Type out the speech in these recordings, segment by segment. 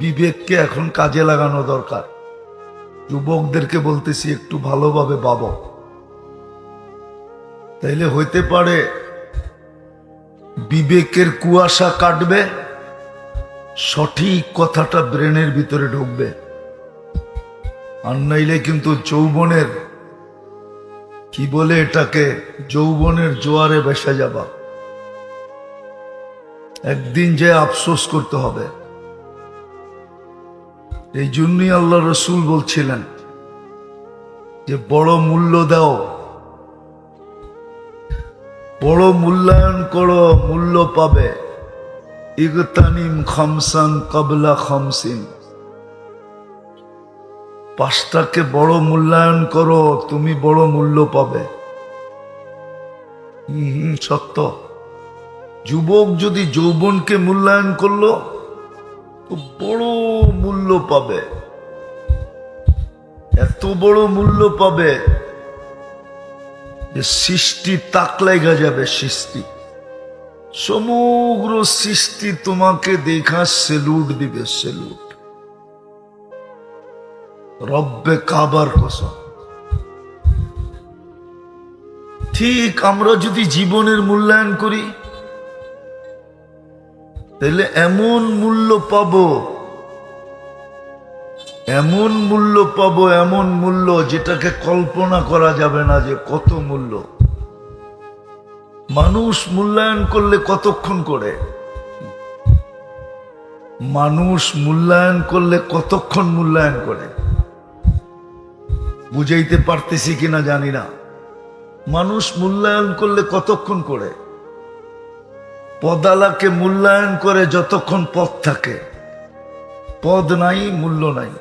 বিবেককে এখন কাজে লাগানো দরকার। যুবকদেরকে বলতেছি একটু ভালোভাবে ভাবো, তাইলে হইতে পারে বিবেকের কুয়াশা কাটবে, সঠিক কথাটা ব্রেনের ভিতরে ঢুকবে। আর নাইলে কিন্তু যৌবনের কি বলে এটাকে, যৌবনের জোয়ারে ভেসে যাবা, একদিন যে আফসোস করতে হবে। এই জন্যই আল্লাহ রসুল বলছিলেন যে বড় মূল্য দাও, বড় মূল্যায়ন করো, মূল্য পাবে। ইগতানিম খামসান কাবলা খামসিন, পাঁচটাকে বড় মূল্যায়ন করো, তুমি বড় মূল্য পাবে। সত্য। যুবক যদি যৌবনকে মূল্যায়ন করলো তো বড় মূল্য পাবে, এত বড় মূল্য পাবে যে সৃষ্টি তাক লাগা যাবে। সৃষ্টি, সমগ্র সৃষ্টি তোমাকে দেখা সেলুট দিবে, সেলুট। রব্বে কাবার কসম। ঠিক আমরা যদি জীবনের মূল্যায়ন করি তাহলে এমন মূল্য পাবো, এমন মূল্য পাবো, এমন মূল্য যেটাকে কল্পনা করা যাবে না যে কত মূল্য। মানুষ মূল্যায়ন করলে কতক্ষণ করে, মানুষ মূল্যায়ন করলে কতক্ষণ মূল্যায়ন করে, বুঝাইতে পারতেছি কিনা জানি না। মানুষ মূল্যায়ন করলে কতক্ষণ করে, পদালাকে মূল্যায়ন করে যতক্ষণ পদ থাকে, পদ নাই মূল্য নাই।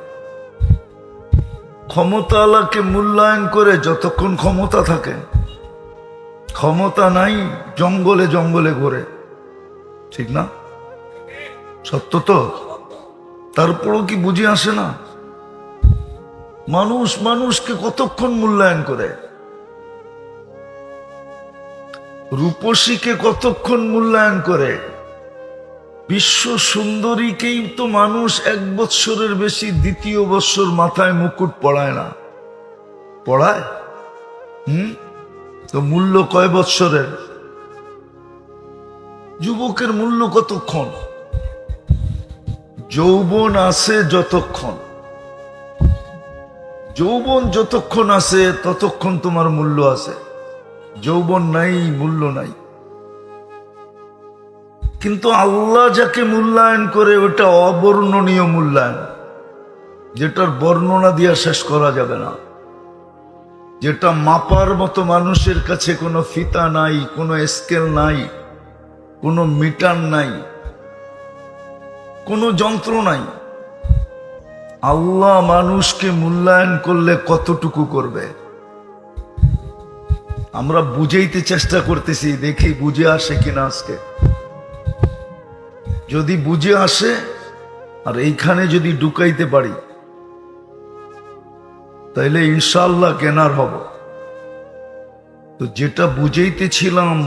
ক্ষমতাওয়ালাকে মূল্যায়ন করে যতক্ষণ ক্ষমতা থাকে, ক্ষমতা নাই জঙ্গলে জঙ্গলে ঘোরে, ঠিক না? সত্য তো? তারপরও কি বুঝে আসে না? মানুষ মানুষকে কতক্ষণ মূল্যায়ন করে, রূপসীকে কতক্ষণ মূল্যায়ন করে, বিশ্ব সুন্দরীকেই তো মানুষ 1 বৎসরের বেশি দ্বিতীয় বৎসর মাথায় মুকুট পড়ায় না। পড়ায়? তো মূল্য কয় বৎসরের? যুবকের মূল্য কতক্ষণ? যৌবন আছে যতক্ষণ, যৌবন যতক্ষণ আছে ততক্ষণ তোমার মূল্য আছে। যৌবন নাই, মূল্য নাই। কিন্তু আল্লাহ যাকে মূল্যায়ন করে ওটা অবর্ণনীয় মূল্যায়ন, যেটার বর্ণনা দিয়া শেষ করা যাবে না, যেটা মাপার মতো মানুষের কাছে কোনো ফিতা নাই, কোনো স্কেল নাই, কোনো মিটার নাই, কোনো যন্ত্র নাই। আল্লাহ মানুষকে মূল্যায়ন করলে কতটুকু করবে আমরা বুঝাইতে চেষ্টা করতেছি, দেখি বুঝে আসে কিনা আজকে। যদি বুঝে আসে আর এইখানে যদি ঢুকাইতে পারি তাইলে ইনশাআল্লাহ কেনার হব। তো যেটা বুঝাইতেছিলাম,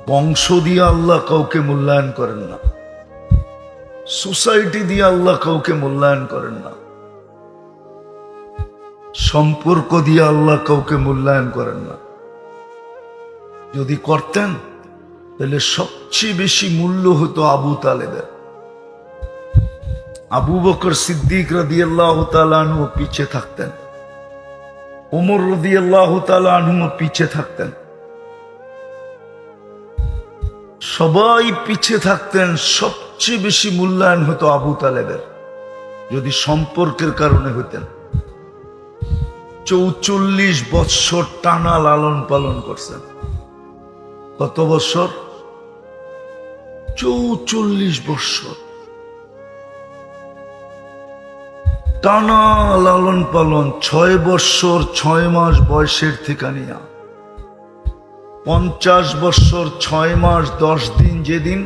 বংশ দিয়ে আল্লাহ কাউকে মূল্যায়ন করেন না, সোসাইটি দিয়ে আল্লাহ কাউকে মূল্যায়ন করেন না, সম্পর্ক দিয়ে আল্লাহ কাউকে মূল্যায়ন করেন না। যদি করতেন তাহলে সবচেয়ে বেশি মূল্য হতো আবু তালেবের। আবু বকর সিদ্দিক রাদিয়াল্লাহু তাআলা আনহু পিছে থাকতেন, ওমর রাদিয়াল্লাহু তাআলা আনহু পিছে থাকতেন, সবাই পিছে থাকতেন। সবচেয়ে বেশি মূল্যায়ন হতো আবু তালেবের, যদি সম্পর্কের কারণে হইতেন। 44 বৎসর টানা লালন পালন করছেন। কত বৎসর? 44 বৎসর টানা লালন পালন। 6 বৎসর 6 মাস বয়সের থেকে নিয়া 50 বৎসর 6 মাস 10 দিন, যেদিন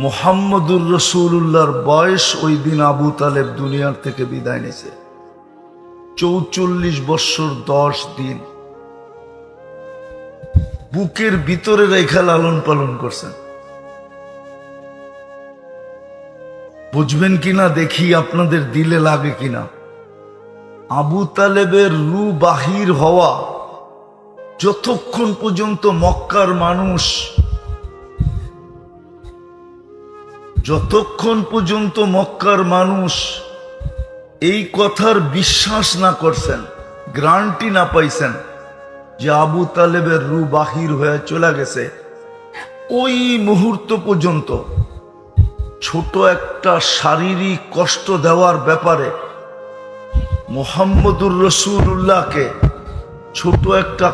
মুহাম্মদুর রাসূলুল্লাহর বয়স, ওই দিন আবু তালেব দুনিয়ার থেকে বিদায় নিছে। 44 বৎসর 10 দিন বুকের ভিতরে রেখা লালন পালন করছেন। বুঝবেন কিনা দেখি, আপনাদের দিলে লাগে কিনা। আবু তালেবের রু বাহির হওয়া যতক্ষণ পর্যন্ত মক্কার মানুষ এই কথার বিশ্বাস না করছেন, গ্যারান্টি না পাইছেন যে আবু তালেবের রু বাহির হয়ে চলে গেছে, ওই মুহূর্ত পর্যন্ত ছোট একটা শারীরিক কষ্ট দেওয়ার ব্যাপারে মুহাম্মদুর রাসূলুল্লাহকে ছোট একটা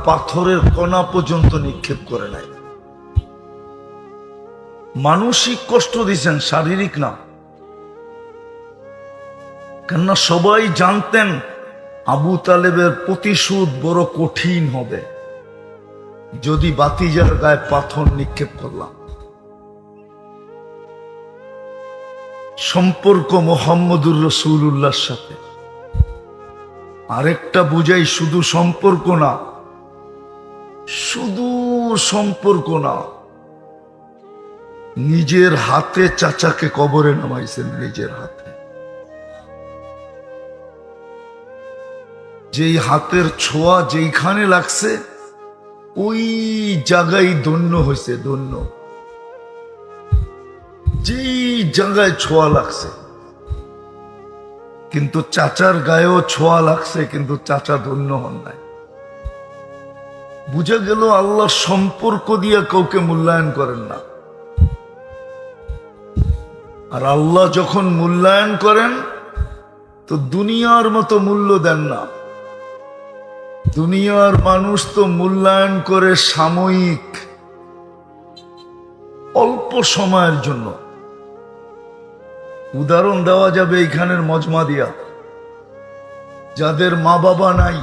পাথরের কণা পর্যন্ত নিক্ষেপ করে নাই। মানসিক কষ্ট দিয়েছেন, শারীরিক না। কেননা সবাই জানতেন আবু তালেবের প্রতিশোধ বড় কঠিন হবে যদি বাতিজার গায়ে পাথর নিক্ষেপ করলাম। সম্পর্ক মুহাম্মদুর রাসূলুল্লাহর সাথে আরেকটা বুঝাই, শুধু সম্পর্ক না, নিজের হাতে চাচাকে কবরে নামাইছেন, নিজের হাতে। যেই হাতের ছোঁয়া যেইখানে লাগছে ওই জায়গায় ধন্য হয়েছে, ধন্য। যেই জায়গায় ছোঁয়া লাগছে, কিন্তু চাচার গায়েও ছোঁয়া লাগছে, কিন্তু চাচা ধন্য হন নাই। বুঝা গেল আল্লাহ সম্পর্ক দিয়ে কাউকে মূল্যায়ন করেন না। আর আল্লাহ যখন মূল্যায়ন করেন তো দুনিয়ার মতো মূল্য দেন না। দুনিয়ার মানুষ তো মূল্যায়ন করে সাময়িক, অল্প সময়ের জন্য। উদাহরণ দেওয়া যাবে এইখানের মজমা দিয়া, যাদের মা বাবা নাই,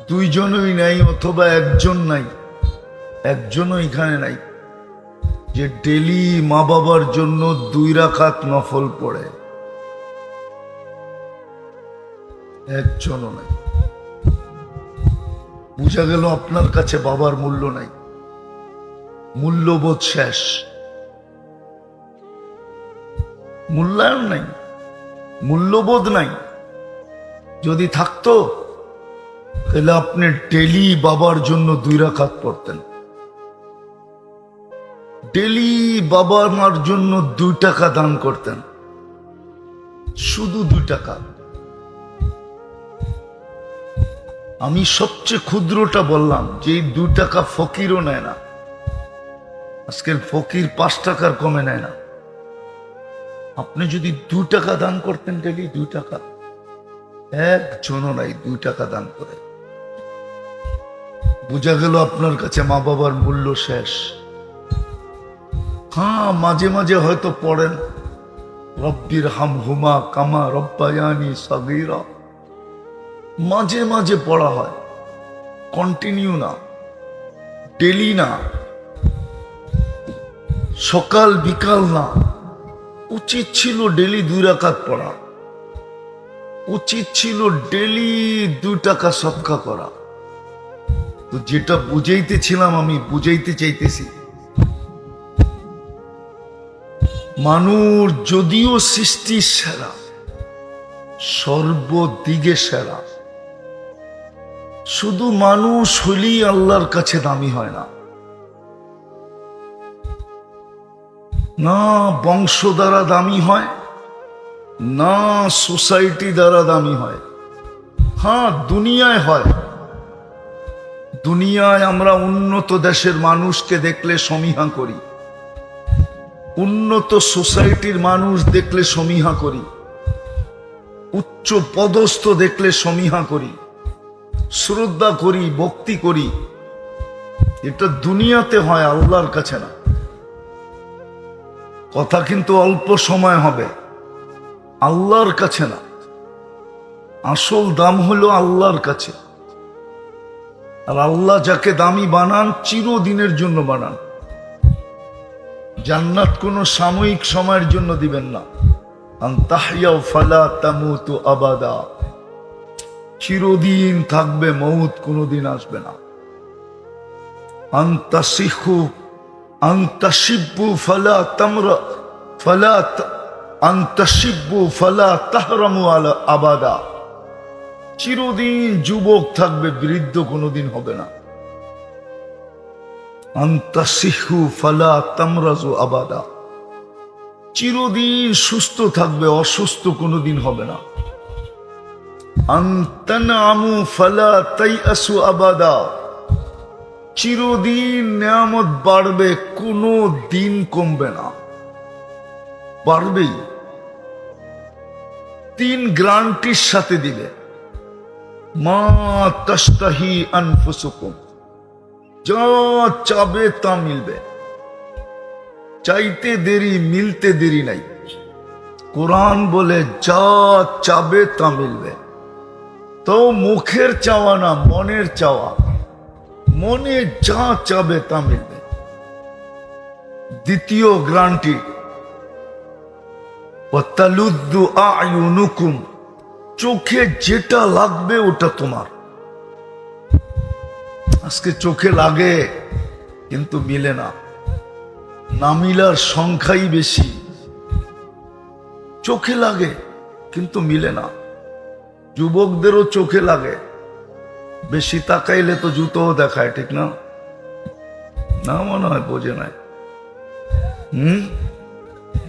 দুইজনই নাই অথবা একজন নাই, একজনও এখানে নাই, যে ডেলি মা বাবার জন্য 2 রাকাত নফল পড়ে, একজনও নাই। বুঝা গেল আপনার কাছে বাবার মূল্য নাই, মূল্যবোধ শেষ, মূল্যায়ন নাই, মূল্যবোধ নাই। যদি থাকতো তাহলে আপনি ডেলি বাবার জন্য 2 রাকাত পড়তেন, ডেলি বাবা মার জন্য 2 টাকা দান করতেন, শুধু 2 টাকা। আমি সবচেয়ে ক্ষুদ্রটা বললাম, যে 2 টাকা ফকিরও নেয় না। আজকের ফকির 5 টাকার কমে নেয় না। আপনি যদি 2 টাকা দান করতেন ডেলি, 2 টাকা, একজনও নাই 2 টাকা দান করে। বুঝা গেল আপনার কাছে মা বাবার মূল্য শেষ। হ্যাঁ, মাঝে মাঝে হয়তো পড়েন রব্বির হামহুমা কামা রব্বায়ানি সাগীরা, মাঝে মাঝে পড়া হয়, কন্টিনিউ না, ডেলি না, সকাল বিকাল না। উচিত ছিল ডেলি 2 রাকাত পড়া, উচিত ছিল ডেলি 2 টাকা সদকা করা। তো যেটা বুঝাইতেছিলাম, আমি বুঝাইতে চাইতেছি, মানুষ যদিও সৃষ্টির সেরা, সর্বদিকে সেরা, শুধু মানুষ হলেই আল্লাহর কাছে দামি হয় না। না বংশ দ্বারা দামি হয়, না সোসাইটি দ্বারা দামি হয়। হ্যাঁ, দুনিয়ায় হয়। দুনিয়ায় আমরা উন্নত দেশের মানুষকে দেখলে সমীহা করি, উন্নত সোসাইটির মানুষ দেখলে সমীহা করি, উচ্চ পদস্থ দেখলে সমীহা করি, শ্রদ্ধা করি, ভক্তি করি। এটা দুনিয়াতে হয়, আল্লাহর কাছে না। কথা কিন্তু অল্প সময় হবে, আল্লাহর কাছে না। আসল দাম হলো আল্লাহর কাছে। আর আল্লাহ যাকে দামি বানান, চিরদিনের জন্য বানান। জান্নাত কোনো সাময়িক সময়ের জন্য দিবেন না। আনতাহইয়া ফালা তামুতু আবাদা, চিরদিন থাকবে, মউত কোনোদিন আসবে না। আনতাসিহু আনতাশিবু ফালা তামরা ফালা আনতাশিব্বু ফালা তাহরামু আলা আবাদা, চিরদিন যুবক থাকবে, বৃদ্ধ কোনোদিন হবে না। আনতাসিহু ফালা তামরাজু আবাদা, চিরদিন সুস্থ থাকবে, অসুস্থ কোনোদিন হবে না। আনতানামু ফালা তাইয়াসু আবাদা, চিরদিন নিয়ামত বাড়বে, কোনো দিন কমবে না, বাড়বেই। 3 গ্যারান্টির সাথে দিলে, মা তাশতাহি আনফুসুকুম, যা চাবে তা মিলবে, চাইতে দেরি মিলতে দেরি নাই। কোরআন বলে যা চাবে তা মিলবে। তো মুখের চাওয়া না, মনের চাওয়া, মনে যা চাবে তা মিলবে। দ্বিতীয় গ্যারান্টি, ওয়াতালুদ্দু আয়ুনুকুম, চোখে যেটা লাগবে ওটা তোমার। আজকে চোখে লাগে কিন্তু মিলে না, না মিলার সংখ্যাই বেশি। চোখে লাগে কিন্তু মিলে না। যুবকদেরও চোখে লাগে, বেশি তাকাইলে তো জুতোও দেখায়, ঠিক না? না মনে হয় বোঝে নাই।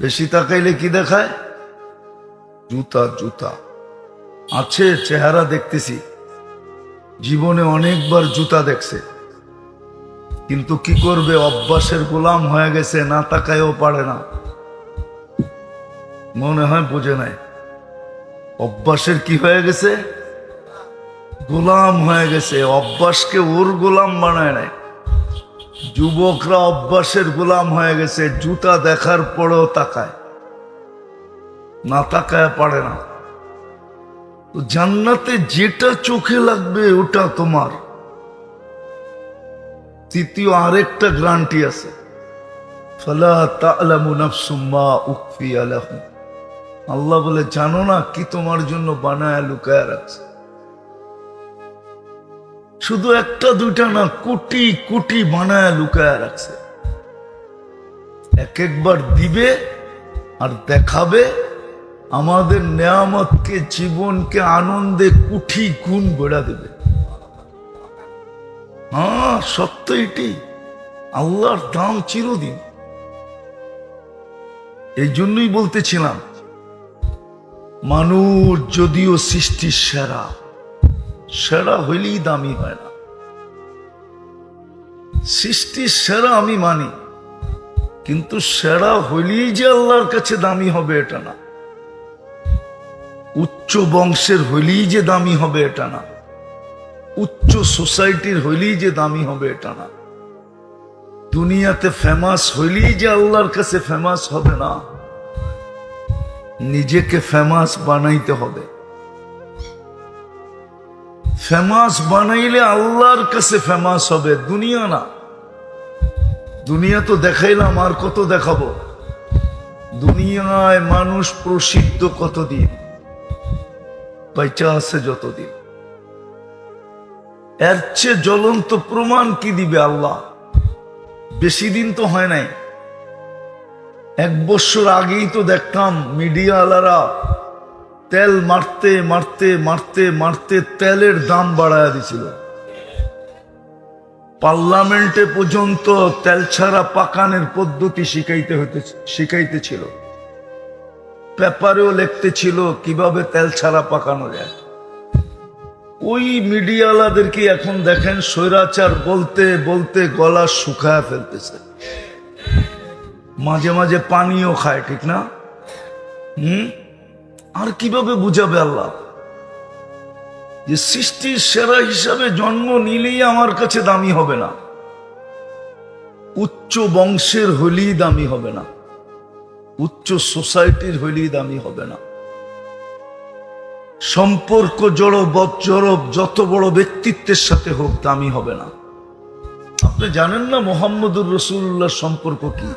বেশি তাকাইলে কি দেখায়? জুতা। জুতা আছে, চেহারা দেখতেছি, জীবনে অনেকবার জুতা দেখছে, কিন্তু কি করবে, অভ্যাসের গোলাম হয়ে গেছে, না তাকায়ও পারে না। মনে হয় বোঝে নাই। অভ্যাসের কি হয়ে গেছে? গোলাম হয়ে গেছে। অভ্যাসকে ওর গোলাম বানায় নাই। যুবকরা অভ্যাসের গোলাম হয়ে গেছে, জুতা দেখার পরেও তাকায়, না তাকায় পারে না। তো জান্নাতে যেটা চোখে লাগবে ওটা তোমার। তৃতীয় আরেকটা গ্যারান্টি আছে, ফালা তা'লামু নাফসুম মা উখফিয়া লাহুম, আল্লাহ বলে জানো না কি তোমার জন্য বানায় লুকায় রাখছে। শুধু একটা দুইটা না, কোটি কোটি বানায় লুকায় রাখছে। এক একবার দিবে আর দেখাবে, আমাদের নেয়ামতকে, জীবনকে আনন্দে কোটি গুণ বেড়া দেবে। হ্যাঁ, সত্য এটি। আল্লাহর দাম চিরদিন। এই জন্যই বলতেছিলাম, মানুষ যদিও সৃষ্টির সেরা, সেরা হইলেই দামি হয় না। সৃষ্টির সেরা আমি মানি, কিন্তু সেরা হইলেই যে আল্লাহর কাছে দামি হবে এটা না। উচ্চ বংশের হইলেই যে দামি হবে এটা না। উচ্চ সোসাইটির হইলেই যে দামি হবে এটা না। দুনিয়াতে ফেমাস হইলেই যে আল্লাহর কাছে ফেমাস হবে না। নিজেকে ফেমাস বানাইতে হবে। ফেমাস বানাইলে আল্লাহর কাছে ফেমাস হবে, দুনিয়া না। দুনিয়া তো দেখাইলাম, আর কত দেখাবো? দুনিয়ায় মানুষ প্রসিদ্ধ কতদিন, বাইচা আছে যতদিন। এর চেয়ে জ্বলন্ত প্রমাণ কি দিবে আল্লাহ? বেশি দিন তো হয় নাই, 1 বছর আগেই তো দেখতাম মিডিয়া আলারা তেল মারতে মারতে মারতে মারতে তেলের দাম বাড়ায় দিছিল। পার্লামেন্টে পর্যন্ত তেল ছাড়া পাকানোর পদ্ধতি শিখাইতেছিল। পেপারেও লিখতেছিল কিভাবে তেল ছাড়া পাকানো যায়। ওই মিডিয়াওয়ালাদেরকে এখন দেখেন স্বৈরাচার বলতে বলতে গলা শুকায় ফেলতেছে। মাঝে মাঝে পানিও খায়, ঠিক না? আর কিভাবে বুঝাবে আল্লাহ যে সৃষ্টির সেরা হিসাবে জন্ম নিলেই আমার কাছে দামি হবে না, উচ্চ বংশের হইলেই দামি হবে না, উচ্চ সোসাইটির হইলেই দামি হবে না। সম্পর্ক জড়ব যত বড় ব্যক্তিত্বের সাথে হোক দামি হবে না। আপনি জানেন না মুহাম্মদুর রাসূলুল্লাহর সম্পর্ক কি?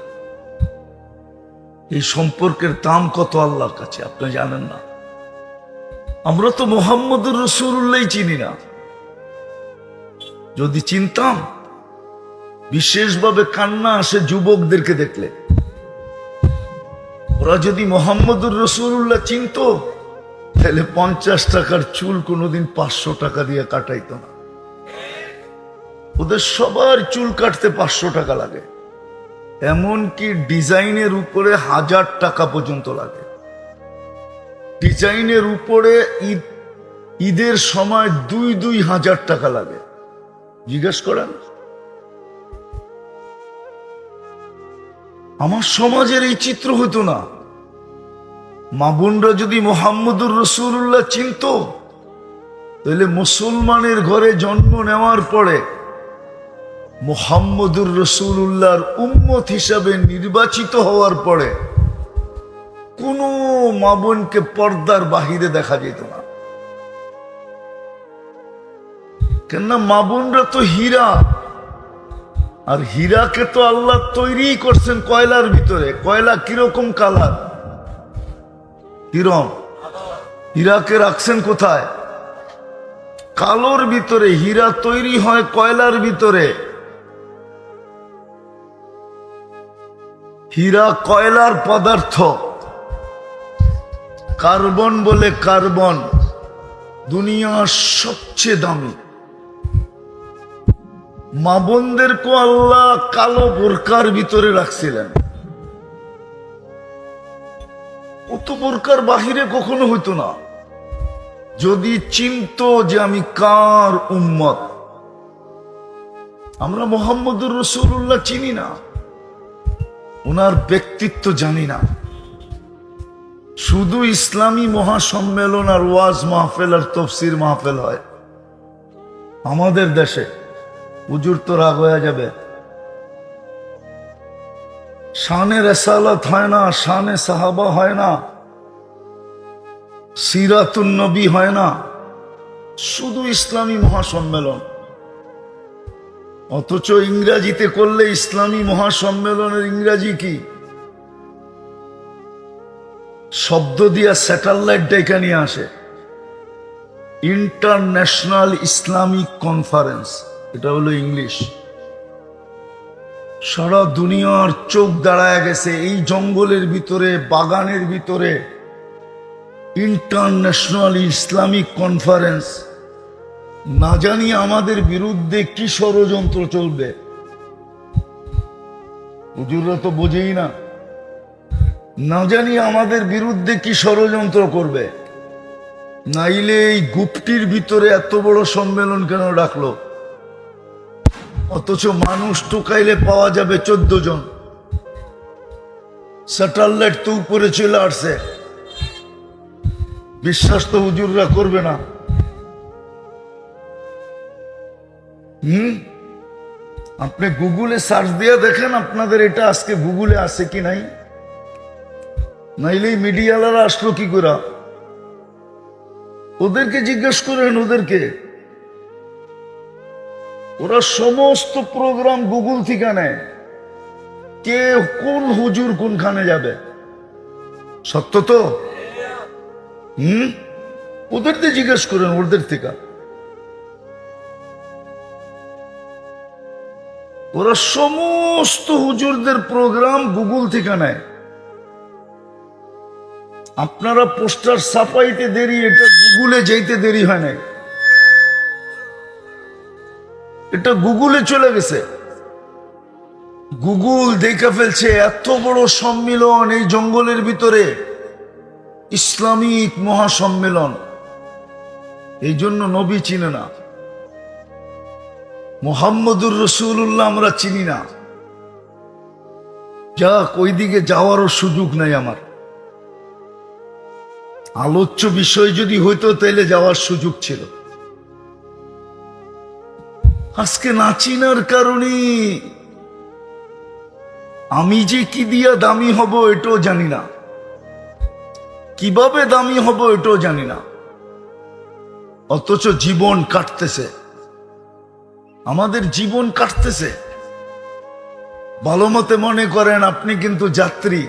এই সম্পর্কের দাম কত আল্লাহর কাছে আপনি জানেন না। আমরা তো মুহাম্মদুর রাসূলুল্লাহ চিনি না। যদি চিনতাম, বিশেষভাবে কান্না আসে যুবকদেরকে দেখলে। ওরা যদি মোহাম্মদুর রসুল্লাহ চিনত, তাহলে 50 টাকার চুল কোনোদিন 500 টাকা দিয়ে কাটাইতো না। ওদের সবার চুল কাটতে 500 টাকা লাগে, এমনকি ডিজাইনের উপরে 1000 টাকা পর্যন্ত লাগে। ডিজাইনের উপরে ঈদের সময় 2-2000 টাকা লাগে। জিজ্ঞেস করেন, আমার সমাজের এই চিত্র হইতো না। মা বোনরা যদি মোহাম্মদুর রসুল্লাহ চিনত, তাহলে মুসলমানের ঘরে জন্ম নেওয়ার পরে মুহাম্মদুর রসুল্লাহর উম্মত হিসাবে নির্বাচিত হওয়ার পরে কোনো মা বোনকে পর্দার বাহিরে দেখা যেত না। কেননা মা বোনরা তো হীরা, আর হীরাকে তো আল্লাহ তৈরি করছেন কয়লার ভিতরে। কয়লা কিরকম কালার? কিরম? হীরাকে রাখছেন কোথায়? কালোর ভিতরে। হীরা তৈরি হয় কয়লার ভিতরে। হীরা কয়লার পদার্থ। কার্বন বলে কার্বন দুনিয়ার সবচেয়ে দামি। মা বোনদেরকে আল্লাহ কালো বোরকার ভিতরে রাখছিলেন। অত বোরকার বাহিরে কখনো হইতো না। যদি চিনত যে আমি কার উম্মত। আমরা মুহাম্মদুর রাসূলুল্লাহ চিনি না, ওনার ব্যক্তিত্ব জানি না। শুধু ইসলামী মহাসম্মেলন আর ওয়াজ মাহফিল আর তফসির মাহফিল হয় আমাদের দেশে। হুজুর তো রাগ হয়ে যাবে। শানে রেসালাত হয় না, শানে সাহাবা হয় না, সিরাতুন নবী হয় না, শুধু ইসলামী মহাসম্মেলন। অথচ ইংরাজিতে করলে ইসলামী মহাসম্মেলনের ইংরাজি কি? শব্দ দিয়া স্যাটেলাইট ডেকে নিয়ে আসে, ইন্টারন্যাশনাল ইসলামিক কনফারেন্স। এটা হলো ইংলিশ। সারা দুনিয়ার চোখ দাঁড়ায় গেছে এই জঙ্গলের ভিতরে, বাগানের ভিতরে ইন্টারন্যাশনাল ইসলামিক কনফারেন্স। না জানি আমাদের বিরুদ্ধে কি ষড়যন্ত্র চলবে। হুজুররা তো বোঝেই না। না জানি আমাদের বিরুদ্ধে কি ষড়যন্ত্র করবে। নাইলে এই গুপ্তির ভিতরে এত বড় সম্মেলন কেন ডাকলো? অথচ মানুষ টুকাইলে পাওয়া যাবে 14 জন। স্যাটেলাইট তো উপরে চলে আসছে। বিশ্বাস তো হুজুররা করবে না। আপনি গুগলে সার্চ দিয়ে দেখেন আপনাদের এটা আজকে গুগলে আছে কি নাই। নাইলে মিডিয়ালারা আসলো কি করে? ওদেরকে জিজ্ঞেস করেন, ওদেরকে। ওরা সমস্ত প্রোগ্রাম গুগল থেকে নেয়। কে কোন হুজুর কোনখানে যাবে? সত্য তো? ওদেরকে জিজ্ঞেস করেন, ওদের থেকে। ওরা সমস্ত হুজুরদের প্রোগ্রাম গুগল থেকে নেয়। আপনারা পোস্টার ছাপাইতে দেরি, এটা গুগলে যেতে দেরি হয় নাই। এটা গুগলে চলে গেছে। গুগল দেখে ফেলছে এত বড় সম্মেলন এই জঙ্গলের ভিতরে, ইসলামিক মহাসম্মেলন। এই জন্য নবী চিনে না, মুহাম্মদুর রাসূলুল্লাহ আমরা চিনি না। যাক, ওইদিকে যাওয়ারও সুযোগ নাই আমার। আলোচ্য বিষয় যদি হইতো তাইলে যাওয়ার সুযোগ ছিল। আজকে না চিনার কারণে আমি যে কি দিয়া দামি হব এটাও জানি না, কিভাবে দামি হব এটাও জানি না। অথচ জীবন কাটতেছে, আমাদের জীবন কাটতেছে। ভালো মতে মনে করেন আপনি কিন্তু যাত্রী।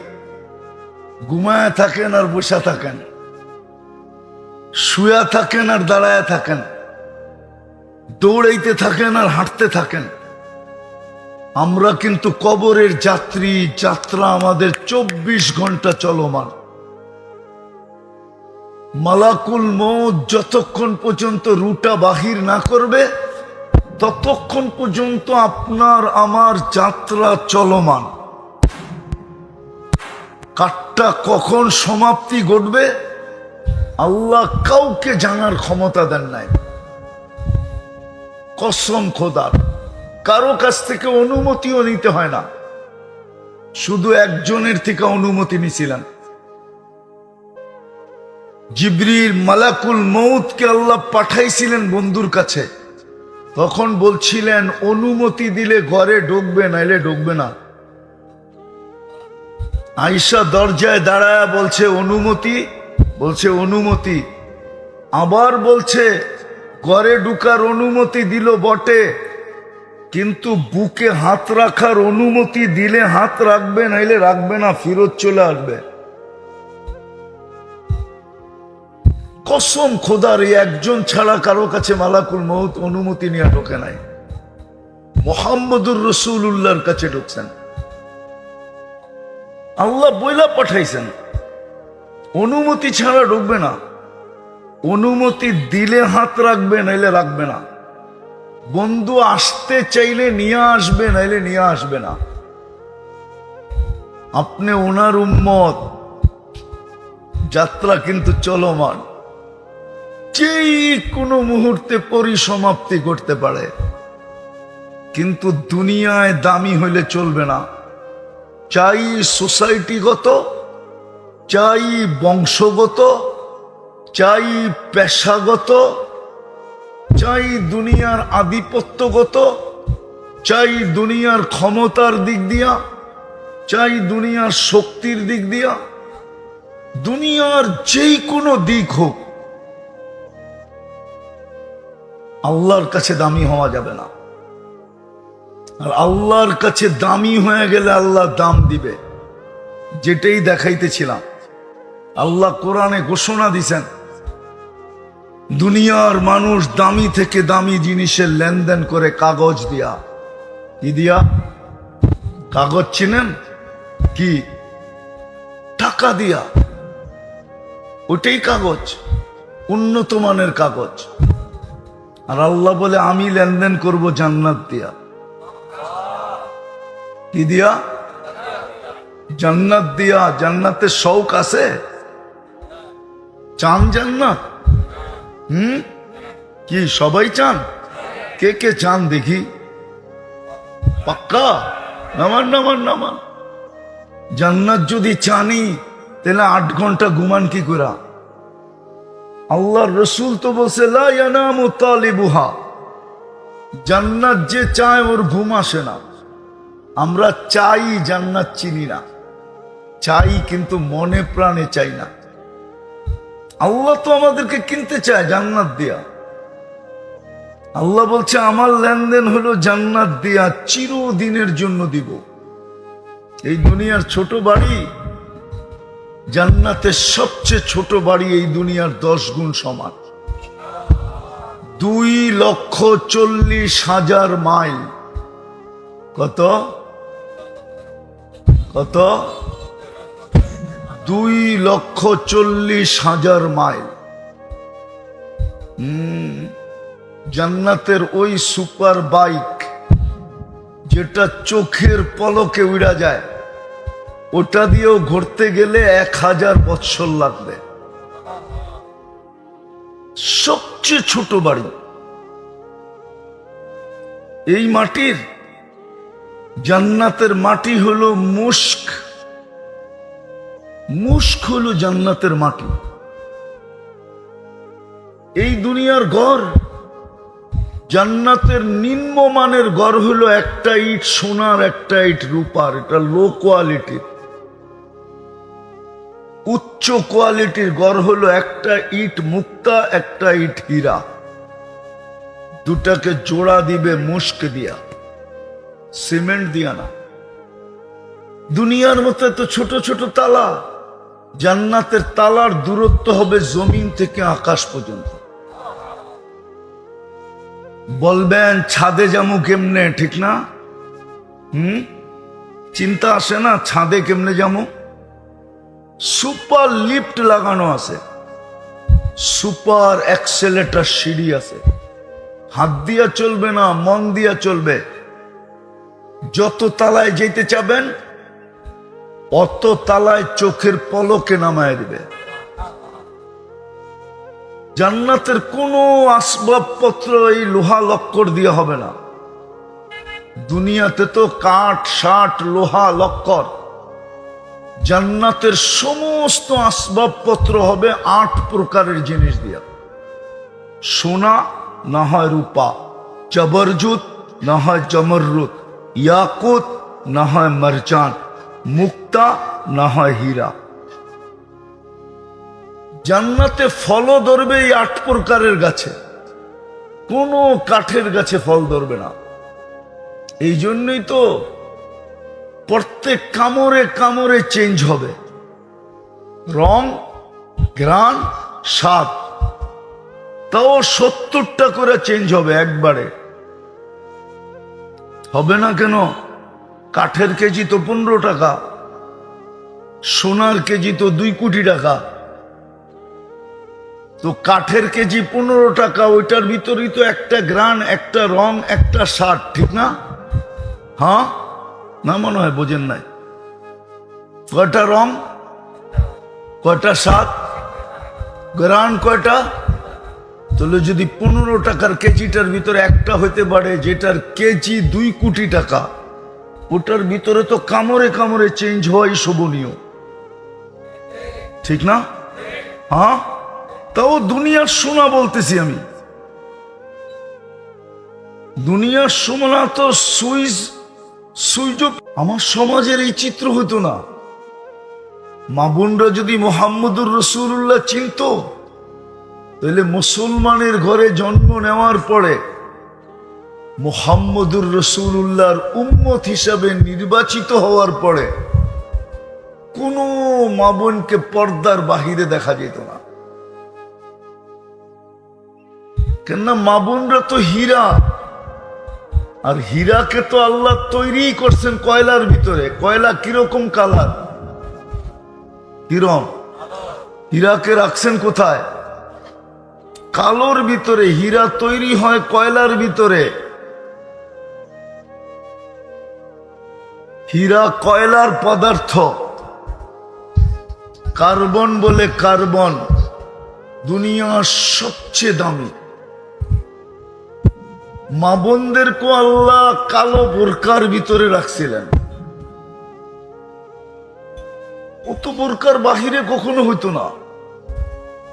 ঘুমায় থাকেন আর বসা থাকেন, শুয়া থাকেন আর দাঁড়ায় থাকেন, দৌড়াইতে থাকেন আর হাঁটতে থাকেন। আমরা কিন্তু কবরের যাত্রী, যাত্রা আমাদের 24 ঘন্টা চলমান। মালাকুল মউত যতক্ষণ পর্যন্ত রুটা বাহির না করবে ততক্ষণ পর্যন্ত আপনার আমার যাত্রা চলমান। কাটটা কখন সমাপ্তি ঘটবে আল্লাহ কাউকে জানার ক্ষমতা দেন নাই। কসম খোদার, কারো কাছ থেকে অনুমতিও নিতে হয় না। শুধু একজনের থেকে অনুমতি নিয়েছিলেন। জিবরিল মালাকুল মউতকে আল্লাহ পাঠাইছিলেন বন্ধুর কাছে। তখন বলছিলেন অনুমতি দিলে ঘরে ঢুকবে, নাইলে ঢুকবে না। আয়েশা দরজায় দাঁড়ায় বলছে অনুমতি, বলছে অনুমতি। আবার বলছে ঘরে ঢুকার অনুমতি দিল বটে, কিন্তু বুকে হাত রাখার অনুমতি দিলে হাত রাখবে, নাইলে রাখবে না, ফিরত চলে আসবে। কসম খোদার, এই একজন ছাড়া কারো কাছে মালাকুল মউত অনুমতি নিয়ে ঢোকে নাই। মুহাম্মদুর রাসূলুল্লাহর কাছে ঢুকছেন। আল্লাহ বইলা পাঠাইছেন অনুমতি ছাড়া ঢুকবে না। অনুমতি দিলে হাত রাখবে, নাইলে রাখবে না। বন্ধু আসতে চাইলে নিয়ে আসবে, নাইলে নিয়ে আসবে না। আপনি ওনার উম্মত, যাত্রা কিন্তু চলমান। যেই কোনো মুহূর্তে পরিসমাপ্তি করতে পারে, কিন্তু দুনিয়ায় দামি হইলে চলবে না। চাই সোসাইটিগত, চাই বংশগত, চাই পেশাগত, চাই দুনিয়ার আধিপত্যগত, চাই দুনিয়ার ক্ষমতার দিক দিয়া, চাই দুনিয়ার শক্তির দিক দিয়া, দুনিয়ার যেই কোনো দিক হোক, আল্লাহর কাছে দামি হওয়া যাবে না। আর আল্লাহর কাছে দামি হয়ে গেলে আল্লাহ দাম দিবে। যেটাই দেখাইতেছিলাম, আল্লাহ কোরআনে ঘোষণা দিছেন দুনিয়ার মানুষ দামি থেকে দামি জিনিসের লেনদেন করে কাগজ দিয়া। কি দিয়া? কাগজ চিনেন কি? টাকা দিয়া। ওটাই কাগজ, উন্নত মানের কাগজ। আর আল্লাহ বলে আমি লেনদেন করব জান্নাত দিয়া। কি দিয়া? জান্নাত দিয়া। জান্নাতের শৌক আছে? চান জান্নাত? কি সবাই চান? কে কে চান দেখি? পাক্কা? নামান নামান নামান। জান্নাত যদি চানি তাহলে 8 ঘন্টা ঘুমান কি করে? আল্লাহর রসুল তো বলছে লা ইয়ানামু তালিবুহা, জান্নাত যে চায় ওর ঘুম আসে না। আমরা চাই, জান্নাত চিনি না। চাই কিন্তু মনে প্রাণে চাই না। আল্লাহ তো আমাদেরকে কিনতে চায় জান্নাত দিয়া। আল্লাহ বলছে আমার লেনদেন হলো জান্নাত দিয়া, চিরদিনের জন্য দিব। এই দুনিয়ার ছোট বাড়ি জান্নাতের সবচেয়ে ছোট বাড়ি এই দুনিয়ার 10 গুণ সমান। 2,40,000 মাইল। কত? কত? 2,40,000 মাইল। জান্নাতের ওই সুপার বাইক যেটা চোখের পলকে উড়া যায়, ওটা দিয়েও ঘুরতে গেলে 1000 বৎসর লাগবে। সবচেয়ে ছোট বাড়ি এই মাটির। জান্নাতের মাটি হলো মুস্ক। মুস্ক হলো জান্নাতের মাটি। এই দুনিয়ার ঘর, জান্নাতের নিম্নমানের ঘর হলো একটা ইট সোনার, একটা ইট রূপার। এটা লো কোয়ালিটির। উচ্চ কোয়ালিটির ঘর হলো একটা ইট মুক্তা, একটা ইট হীরা। দুটাকে জোড়া দিবে মুস্ক দিয়া, সিমেন্ট দিয়া না। দুনিয়ার মতো তো ছোট ছোট তালা। জান্নাতের তালার দূরত্ব হবে জমিন থেকে আকাশ পর্যন্ত। বলবেন ছাদে যামু কেমনে? ঠিক না? চিন্তা আসে না ছাদে কেমনে যাবো? সুপার লিফট লাগানো আছে, সুপার অ্যাক্সেলেটার সিঁড়ি আছে। হাত দিয়া চলবে না, মন দিয়া চলবে। যত তালায় যেতে চাবেন অত তালায় চোখের পলকে নামায় দিবে। জান্নাতের কোনো আসবাবপত্র এই লোহা লক্কর দিয়ে হবে না। দুনিয়াতে তো কাঠ ষাট লোহা লক্কর, জান্নাতের সমস্ত আসবাবপত্র হবে 8 প্রকারের জিনিস দিয়া। সোনা না হয় রূপা, জবরজুত না হয় জমররুত, ইয়াকুত না হয় মারজান, মুক্তা না হয় হীরা। জান্নাতে ফলও ধরবে এই 8 প্রকারের গাছে, কোনো কাঠের গাছে ফল ধরবে না। এই জন্যই তো প্রত্যেক কামড়ে কামড়ে চেঞ্জ হবে রং, ঘ্রাণ, স্বাদ। তাও 70টা করে চেঞ্জ হবে একবারে। হবে না কেন? কাঠের কেজি তো 15 টাকা, সোনার কেজি তো 2 কোটি টাকা। তো কাঠের কেজি 15 টাকা, ওইটার ভিতরেই তো একটা ঘ্রাণ, একটা রং, একটা স্বাদ, ঠিক না? হ্যাঁ না, মনে হয় বোঝেন নাই। কয়টা রং, কয়টা স্বাদ, ঘ্রাণ কয়টা? তাহলে যদি 15 টাকার কেজিটার ভিতরে একটা হইতে পারে যেটার কেজি 2 কোটি টাকা, ওটার ভিতরে তো কামড়ে কামড়ে চেঞ্জ হওয়াই শোভনীয়, ঠিক না? হ্যাঁ, তাও দুনিয়ার সোনা বলতেছি আমি। দুনিয়ার সোনা তো সুইজ। আমার সমাজের এই চিত্র হতো না। মা বোনরা যদি মুহাম্মদুর রাসূলুল্লাহ চিনত, তাহলে মুসলমানের ঘরে জন্ম নেওয়ার পরে মুহাম্মদুর রাসূলুল্লাহর উম্মত হিসাবে নির্বাচিত হওয়ার পরে কোনো মা বোনকে পর্দার বাহিরে দেখা যেত না। কেননা মা বোনরা তো হীরা, আর হীরাকে তো আল্লাহ তৈরি করছেন কয়লার ভিতরে। কয়লা কিরকম কালার, কিরম? হীরাকে রাখছেন কোথায়? কালোর ভিতরে। হীরা তৈরি হয় কয়লার ভিতরে। হীরা কয়লার পদার্থ। কার্বন বলে কার্বন দুনিয়ার সবচেয়ে দামি। মা বোনদেরকে আল্লাহ কালো বোরকার ভিতরে রাখছিলেন। অত বোরকার বাহিরে কখনো হইতো না।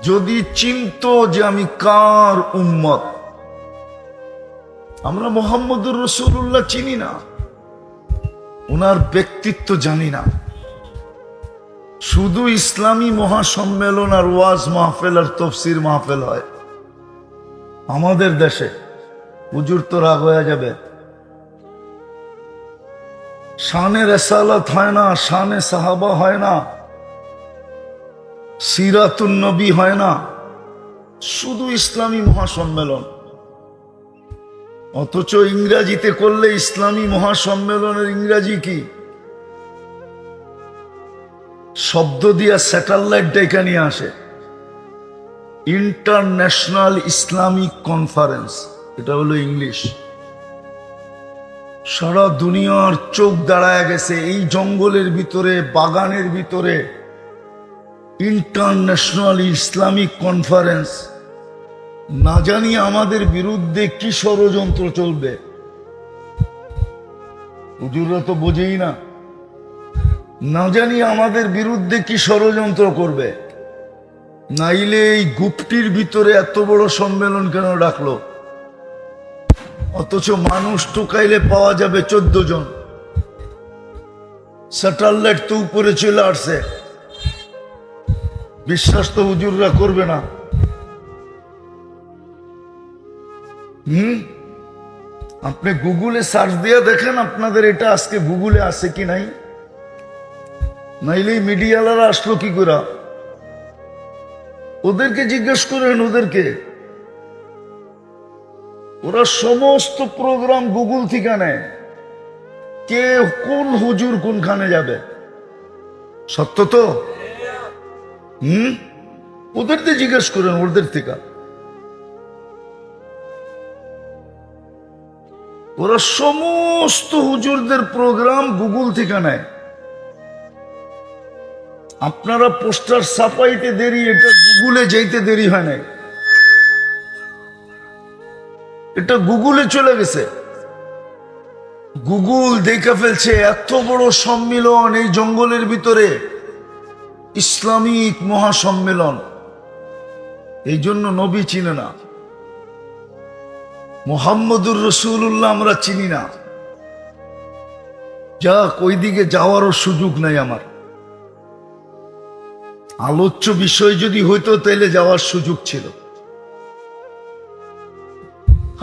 যদি চিনতো যে আমি কার উম্মত। আমরা মুহাম্মদুর রাসূলুল্লাহ চিনি না, ওনার ব্যক্তিত্ব জানি না। শুধু ইসলামী মহাসম্মেলন আর ওয়াজ মাহফিল আর তফসির মাহফিল হয় আমাদের দেশে। হুজুর তো রাগ হয়ে যাবে। শানে রেসালাত হয় না, শানে সাহাবা হয় না, সিরাতুন নবী হয় না, শুধু ইসলামী মহাসম্মেলন। অথচ ইংরাজিতে করলে ইসলামী মহাসম্মেলনের ইংরাজি কি? শব্দ দিয়া স্যাটেলাইট ডেকে নিয়ে আসে, ইন্টারন্যাশনাল ইসলামিক কনফারেন্স। এটা হলো ইংলিশ। সারা দুনিয়ার চোখ দাঁড়ায় গেছে এই জঙ্গলের ভিতরে, বাগানের ভিতরে ইন্টারন্যাশনাল ইসলামিক কনফারেন্স। না জানি আমাদের বিরুদ্ধে কি ষড়যন্ত্র চলবে। হুজুররা তো বোঝেই না। না জানি আমাদের বিরুদ্ধে কি ষড়যন্ত্র করবে। নাইলে এই গুপ্তির ভিতরে এত বড় সম্মেলন কেন ডাকলো? অথচ মানুষ টোকাইলে পাওয়া যাবে 14 জন। স্যাটেলাইট তো উপরে চলে আসছে। বিশ্বাস তো হুজুররা করবে না। আপনি গুগলে সার্চ দিয়ে দেখেন আপনাদের এটা আজকে গুগলে আছে কি নাই। নাইলে মিডিয়ালারা আসলো কি করে? ওদেরকে জিজ্ঞেস করেন, ওদেরকে। ওরা সমস্ত প্রোগ্রাম গুগল থেকে নেয়। কে কোন হুজুর কোনখানে যাবে? সত্য তো? ওদের দিয়ে জিজ্ঞেস করেন, ওদের থেকে। ওরা সমস্ত হুজুরদের প্রোগ্রাম গুগল থেকে নেয়। আপনারা পোস্টার ছাপাইতে দেরি, এটা গুগলে যাইতে দেরি হয় নাই, এটা গুগলে চলে গেছে। গুগল দেখে ফেলছে এত বড় সম্মেলন এই জঙ্গলের ভিতরে, ইসলামিক মহাসম্মেলন। এই জন্য নবী চিনে না, মুহাম্মদুর রাসূলুল্লাহ আমরা চিনি না। যাক, ওইদিকে যাওয়ারও সুযোগ নাই আমার। আলোচ্য বিষয় যদি হইতো তাইলে যাওয়ার সুযোগ ছিল।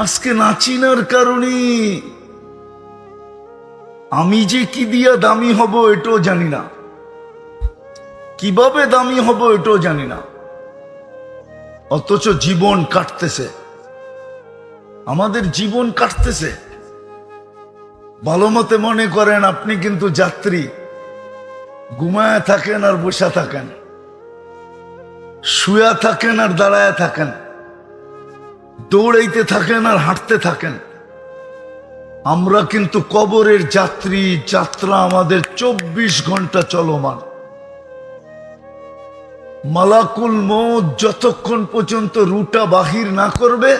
আজকে না চিনার কারণে আমি যে কি দিয়া দামি হব এটাও জানি না, কিভাবে দামি হব এটাও জানি না। অথচ জীবন কাটতেছে, আমাদের জীবন কাটতেছে। ভালো মতে মনে করেন আপনি কিন্তু যাত্রী, ঘুমায় থাকেন আর বসা থাকেন, শুয়া থাকেন আর দাঁড়ায় থাকেন, দৌড়াইতে থাকেন আর হাঁটতে থাকেন। আমরা কিন্তু কবরের যাত্রী, যাত্রা আমাদের 24 ঘন্টা চলমান। মালাকুল মউত যতক্ষণ পর্যন্ত রুটা বাহির না করবে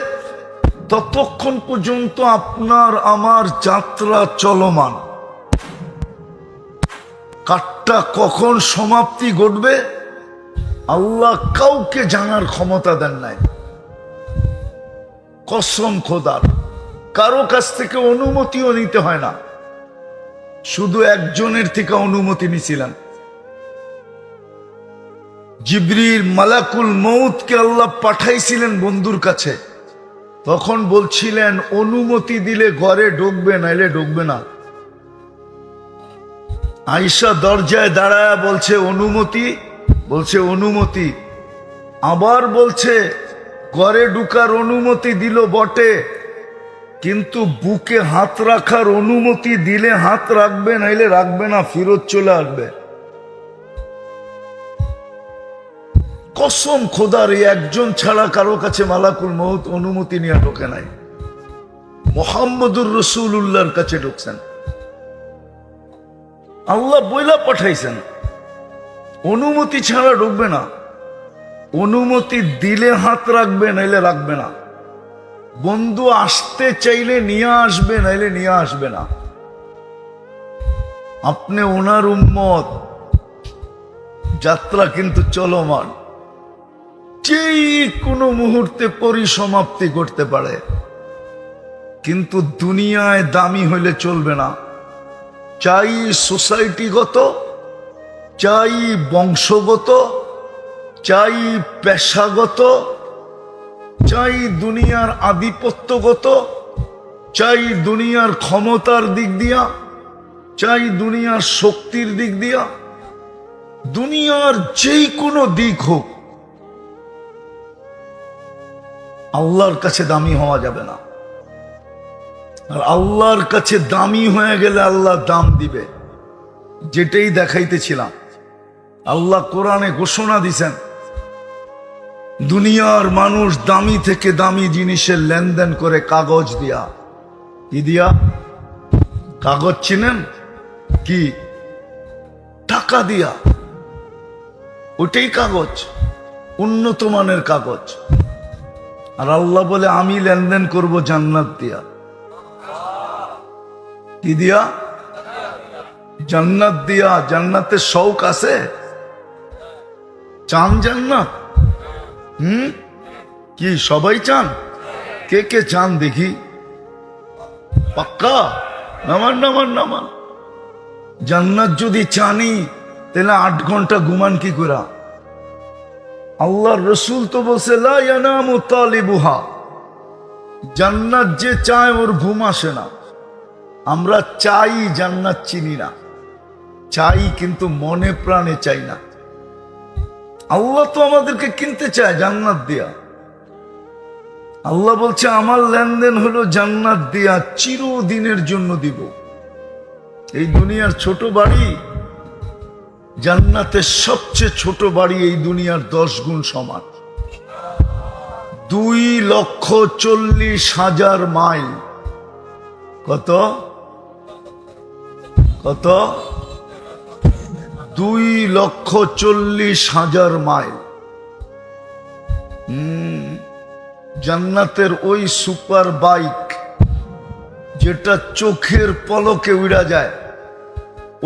ততক্ষণ পর্যন্ত আপনার আমার যাত্রা চলমান। কাটটা কখন সমাপ্তি ঘটবে আল্লাহ কাউকে জানার ক্ষমতা দেন নাই। কসম খোদার, কারো কাছ থেকে অনুমতিও নিতে হয় না, শুধু একজনের থেকে অনুমতি নিছিলেন। জিবরিল মালাকুল মউতকে আল্লাহ পাঠাইছিলেন বন্ধুর কাছে, তখন বলছিলেন অনুমতি দিলে ঘরে ঢুকবে, নাইলে ঢুকবে না। আয়েশা দরজায় দাঁড়ায় বলছে অনুমতি, বলছে অনুমতি। আবার বলছে ঘরে ঢুকার অনুমতি দিল বটে, কিন্তু বুকে হাত রাখার অনুমতি দিলে হাত রাখবে, নাইলে রাখবে না, ফিরত চলে আসবে। কসম খোদার, এই একজন ছাড়া কারো কাছে মালাকুল মউত অনুমতি নিয়ে ঢোকে নাই। মুহাম্মদুর রাসূলুল্লাহর কাছে ঢুকছেন, আল্লাহ বইলা পাঠাইছেন অনুমতি ছাড়া ঢুকবে না। অনুমতি দিলে হাত রাখবে, নাইলে রাখবে না। বন্ধু আসতে চাইলে নিয়ে আসবে, নাইলে নিয়ে আসবে না। আপনি ওনার উম্মত, যাত্রা কিন্তু চলমান, যেই কোনো মুহূর্তে পরিসমাপ্তি করতে পারে। কিন্তু দুনিয়ায় দামি হইলে চলবে না, চাই সোসাইটিগত, চাই বংশগত, চাই পেশাগত, চাই দুনিয়ার আধিপত্যগত, চাই দুনিয়ার ক্ষমতার দিক দিয়া, চাই দুনিয়ার শক্তির দিক দিয়া, দুনিয়ার যেই কোনো দিক হোক, আল্লাহর কাছে দামি হওয়া যাবে না। আর আল্লাহর কাছে দামি হয়ে গেলে আল্লাহ দাম দিবে। যেটাই দেখাইতেছিলাম, আল্লাহ কোরআনে ঘোষণা দিছেন দুনিয়ার মানুষ দামি থেকে দামি জিনিসের লেনদেন করে কাগজ দিয়া। কি দিয়া? কাগজ চিনেন কি? টাকা দিয়া। ওটাই কাগজ, উন্নত মানের কাগজ। আর আল্লাহ বলে আমি লেনদেন করব জান্নাত দিয়া। কি দিয়া? জান্নাত দিয়া। জান্নাতের শৌক আছে? চান জান্নাত? কি সবাই চান? কে কে চান দেখি? পাক্কা? নামান নামান নামান। জান্নাত যদি চানি তাহলে 8 ঘন্টা ঘুমান কি করে? আল্লাহর রসুল তো বলছে লা ইয়ানামু তালিবুহা, জান্নাত যে চায় ওর ঘুম আসে না। আমরা চাই, জান্নাত চিনি না। চাই কিন্তু মনে প্রাণে চাই না। আল্লাহ তো আমাদেরকে কিনতে চায় জান্নাত দিয়া। আল্লাহ বলছে আমার লেনদেন হলো জান্নাত দিয়া, চিরদিনের জন্য দিব। এই দুনিয়ার ছোট বাড়ি জান্নাতের সবচেয়ে ছোট বাড়ি এই দুনিয়ার 10 গুণ সমান। 2,40,000 মাইল। কত কত? 2,40,000 মাইল। জান্নাতের ওই সুপার বাইক যেটা চোখের পলকে উড়া যায়,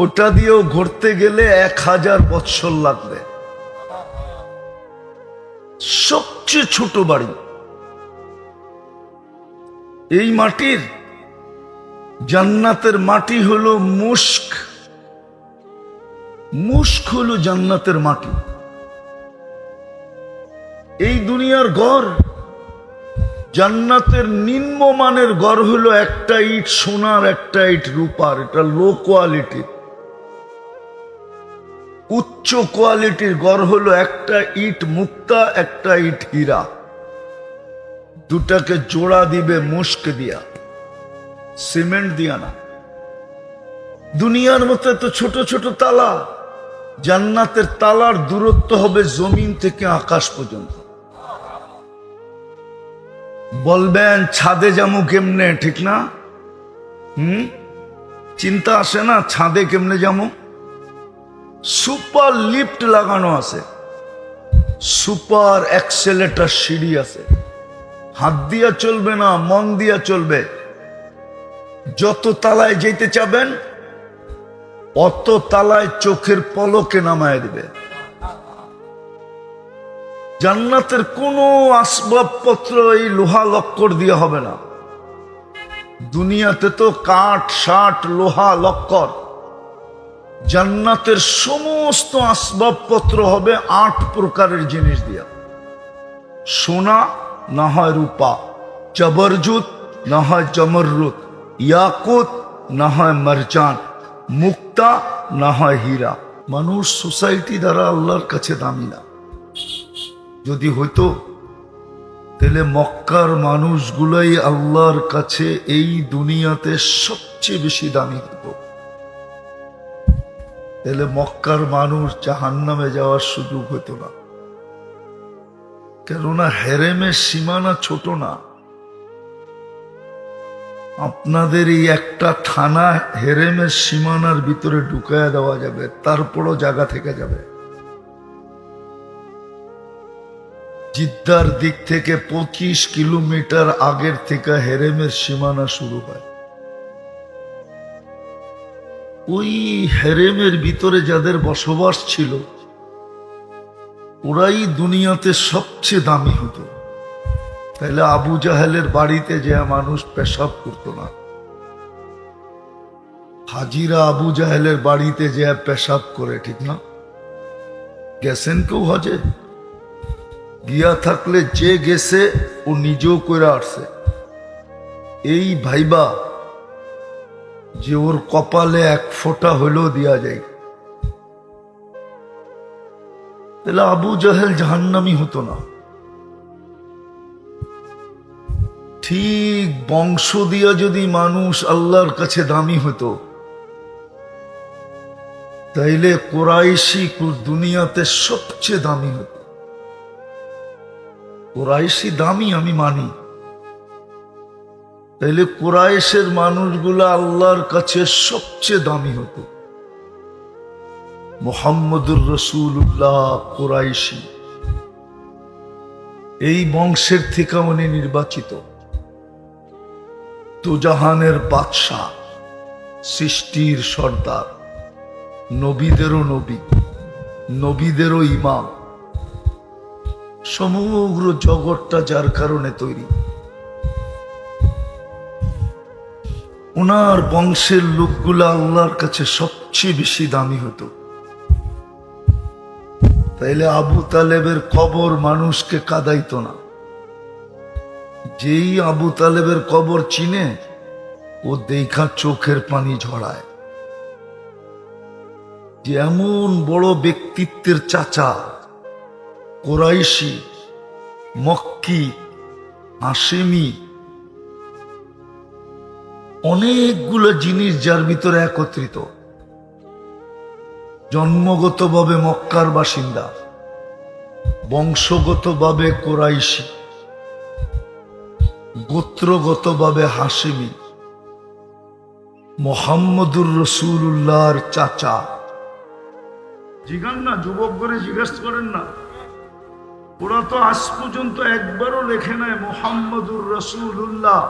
ওটা দিয়েও ঘুরতে গেলে 1000 বৎসর লাগবে। সবচেয়ে ছোট বাড়ি। এই মাটির, জান্নাতের মাটি হলো মুস্ক। মুস্ক হলো জান্নাতের মাটি। এই দুনিয়ার ঘর, জান্নাতের নিম্নমানের ঘর হলো একটা ইট সোনার, একটা ইট রূপার। এটা লো কোয়ালিটির। উচ্চ কোয়ালিটির ঘর হলো একটা ইট মুক্তা, একটা ইট হীরা। দুটাকে জোড়া দিবে মুস্ক দিয়া, সিমেন্ট দিয়া না। দুনিয়ার মতো তো ছোট ছোট তালা। জান্নাতের তালার দূরত্ব হবে জমিন থেকে আকাশ পর্যন্ত। বলবেন ছাদে যাবো কেমনে, ঠিক না? চিন্তা আসে না, ছাদে কেমনে যাবো? সুপার লিফট লাগানো আছে, সুপার অ্যাক্সেলেটার সিঁড়ি আছে। হাত দিয়া চলবে না, মন দিয়া চলবে। যত তালায় যেতে চাবেন অত তালায় চোখের পলকে নামায় দিবে। জান্নাতের কোনো আসবাবপত্র এই লোহা লক্কর দিয়ে হবে না। দুনিয়াতে তো কাঠ, ষাট, লোহা, লক্কর। জান্নাতের সমস্ত আসবাবপত্র হবে 8 প্রকারের জিনিস দিয়া। সোনা না হয় রূপা, জবরজুত না হয় জমররুত, ইয়াকুত না হয় মারজান, মুক্তা না হয় হীরা। মানুষ সোসাইটি দ্বারা আল্লাহর কাছে দামি না। যদি হইতো তাহলে মক্কার মানুষগুলাই আল্লাহর কাছে এই দুনিয়াতে সবচেয়ে বেশি দামি হতো। তাহলে মক্কার মানুষ জাহান্নামে যাওয়ার সুযোগ হতো না। কেননা হেরেমের সীমানা ছোট না। আপনাদের এই একটা থানা হেরেমের সীমানার ভিতরে ঢুকায়া দেওয়া যাবে, তারপরও জায়গা থেকে যাবে। জিদ্দার দিক থেকে 25 কিলোমিটার আগের থেকে হেরেমের সীমানা শুরু হয়। ওই হেরেমের ভিতরে যাদের বসবাস ছিল ওরাই দুনিয়াতে সবচেয়ে দামি হতো। তাহলে আবু জাহেলের বাড়িতে যে মানুষ পেশাব করতো না, হাজিরা আবু জাহেলের বাড়িতে যে পেশাব করে, ঠিক না? গেছেন কেউ হজে? গিয়া থাকলে যে গেছে ও নিজেও করে আসছে, এই ভাইবা যে ওর কপালে 1 ফোঁটা হলেও দিয়া যায়। তাহলে আবু জাহেল জাহান্নামী হতো না। ঠিক বংশ দিয়া যদি মানুষ আল্লাহর কাছে দামি হতো, তাইলে কুরাইশি দুনিয়াতে সবচেয়ে দামি হতো। কুরাইশি দামি আমি মানি, তাইলে কুরাইশের মানুষগুলা আল্লাহর কাছে সবচেয়ে দামি হতো। মুহাম্মদুর রাসূলুল্লাহ কুরাইশি, এই বংশের থেকে উনি নির্বাচিত। দুজাহানের বাদশাহ, সৃষ্টির সর্দার, নবীদেরও নবী, নবীদেরও ইমাম। সমগ্র জগৎটা যার কারণে তৈরি। ওনার বংশের লোকগুলা আল্লাহর কাছে সবচেয়ে বেশি দামি হতো। তাইলে আবু তালেবের কবর মানুষকে কাঁদাইতো না। যেই আবু তালেবের কবর চিনে ও দেখা চোখের পানি ঝরায়। যে এমন বড় ব্যক্তিত্বের চাচা, কুরাইশি, মক্কি, হাশেমি, অনেকগুলো জিনিস যার ভিতরে একত্রিত। জন্মগতভাবে মক্কার বাসিন্দা, বংশগতভাবে কোরাইশি, গোত্রগতভাবে হাশিমি, মোহাম্মদুর রসুল্লাহর চাচা। জিজ্ঞান না, যুবক করে জিজ্ঞেস করেন না, ওরা তো আজ পর্যন্ত একবারও লেখে নাই মোহাম্মদুর রসুল্লাহ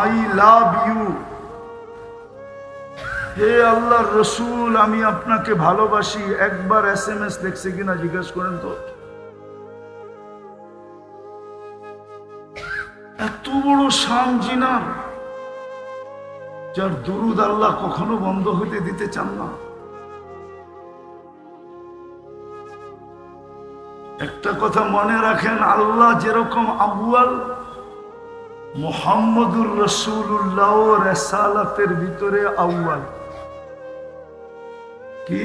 আই লাভ ইউ, হে আল্লাহর রসুল আমি আপনাকে ভালোবাসি, একবার SMS দেখছে কিনা জিজ্ঞেস করেন তো। এত বড় শান জিনার, যার দুরুদ আল্লাহ কখনো বন্ধ হতে দিতে চান না। একটা কথা মনে রাখেন, আল্লাহ যেরকম আউয়াল, মুহাম্মদুর রাসূলুল্লাহ রিসালাতের ভিতরে আউয়াল। কি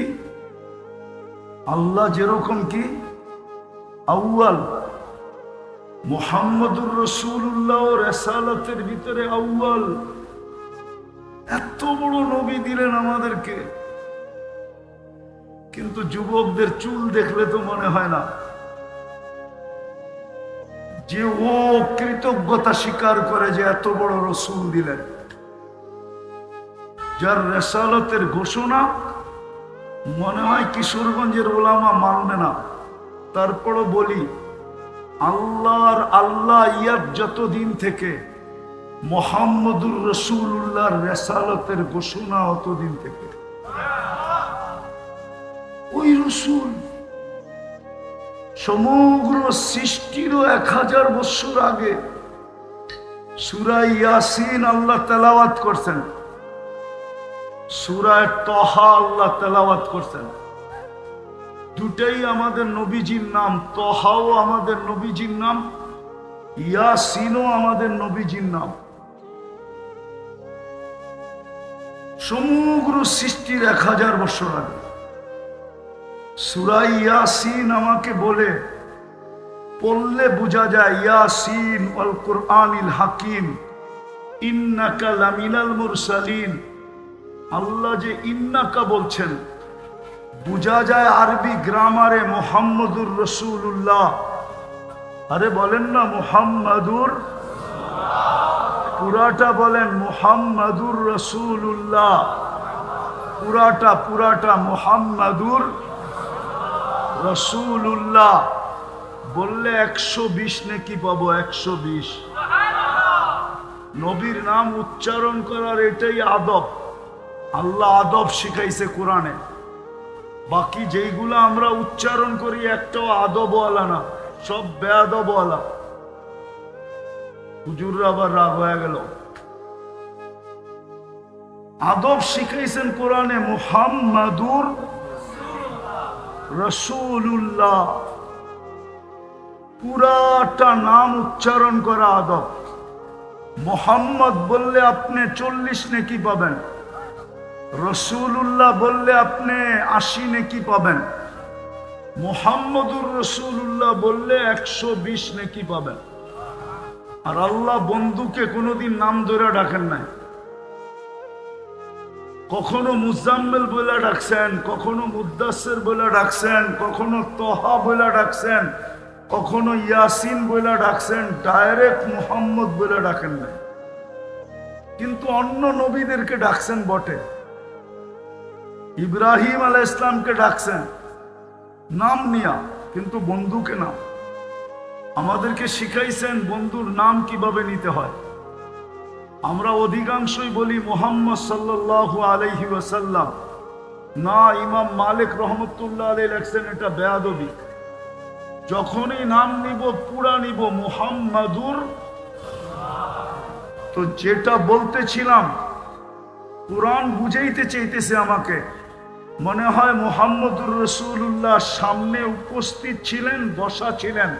আল্লাহ যেরকম কি আউয়াল, মুহাম্মদুর রাসূলুল্লাহ রিসালাতের ভিতরে আউয়াল। এত বড় নবী দিলেন আমাদেরকে, কিন্তু যুবকদের চুল দেখলে তো মনে হয় না যে ও কৃতজ্ঞতা স্বীকার করে যে এত বড় রসুল দিলেন, যার রেসালতের ঘোষণা মনে হয় কিশোরগঞ্জের ওলামা মানবে না। তারপরও বলি, আল্লাহর আল্লাহ ইয়াত যতদিন থেকে মুহাম্মদুর রাসূলুল্লাহর রেসালতের ঘোষণা অতদিন থেকে ওই রসুল সমগ্র সৃষ্টিরও 1000 বছর আগে সূরা ইয়াসিন আল্লাহ তেলাওয়াত করছেন, সূরা তাহা আল্লাহ তেলাওয়াত করছেন। দুটাই আমাদের নবীজির নাম, তাহাও আমাদের নবীজির নাম, ইয়াসিনও আমাদের নবীজির নাম। সমগ্র সৃষ্টির 1000 বছর আগে সূরা ইয়াসিন আমাকে বলে পড়লে বোঝা যায়, ইয়াসিন ওয়াল কুরআনিল হাকিম ইন্নাকা লামিনাল মুরসালিন। আল্লাহ যে ইন্নাকা বলছেন, বোঝা যায় আরবি গ্রামারে মুহাম্মদুর রাসূলুল্লাহ। আরে বলেন না মুহাম্মাদুর, পুরাটা বলেন মুহাম্মাদুর রাসূলুল্লাহ, পুরাটা মুহাম্মাদুর রাসূলুল্লাহ বললে 120 নেকি পাবো, 120। নবীর নাম উচ্চারণ করার এটাই আদব, আল্লাহ আদব শিখাইছে কোরআনে। বাকি যেইগুলো আমরা উচ্চারণ করি একটাও আদবওয়ালা না, সব বেয়াদবওয়ালা। হুজুররা আবার রাগ হয়ে গেল। আদব শিখাইছেন কোরআনে মুহাম্মাদুর রাসূলুল্লাহ, পুরাটা নাম উচ্চারণ করা আদব। মুহাম্মদ বললে আপনি 40 নেকি পাবেন, রাসূলুল্লাহ বললে আপনি 80 নেকি পাবেন, মুহাম্মদুর রাসূলুল্লাহ বললে 120 নেকি পাবেন। আর আল্লাহ বন্ধুকে কোনোদিন নাম ধরে ডাকেন নাই। কখনো মুজাম্মিল বলে ডাকছেন, কখনো মুদ্দাসির বলে ডাকছেন, কখনো তোহা বলে ডাকছেন, কখনো ইয়াসিন বলে ডাকছেন, ডাইরেক্ট মুহাম্মদ বলে ডাকেন নাই। কিন্তু অন্য নবীদেরকে ডাকছেন বটে। ইব্রাহিম আলাইহিস ইসলামকে ডাকছেন নাম নিয়া, কিন্তু বন্ধুকে না। আমাদেরকে শিখাইছেন বন্ধুর নাম কিভাবে নিতে হয়। আমরা অধিকাংশই বলি মুহাম্মদ সাল্লাল্লাহু আলাইহি ওয়াসাল্লাম, না, ইমাম মালিক রহমতুল্লাহ আলাইহি লেখছেন এটা বেয়াদবি। যখনই নাম নিব পুরা নিব মুহাম্মাদুর। তো যেটা বলতেছিলাম, কুরআন বুঝাইতে চাইতেছে আমাকে, মনে হয় মুহাম্মদুর রাসূলুল্লাহ সামনে উপস্থিত ছিলেন, বসা ছিলেন,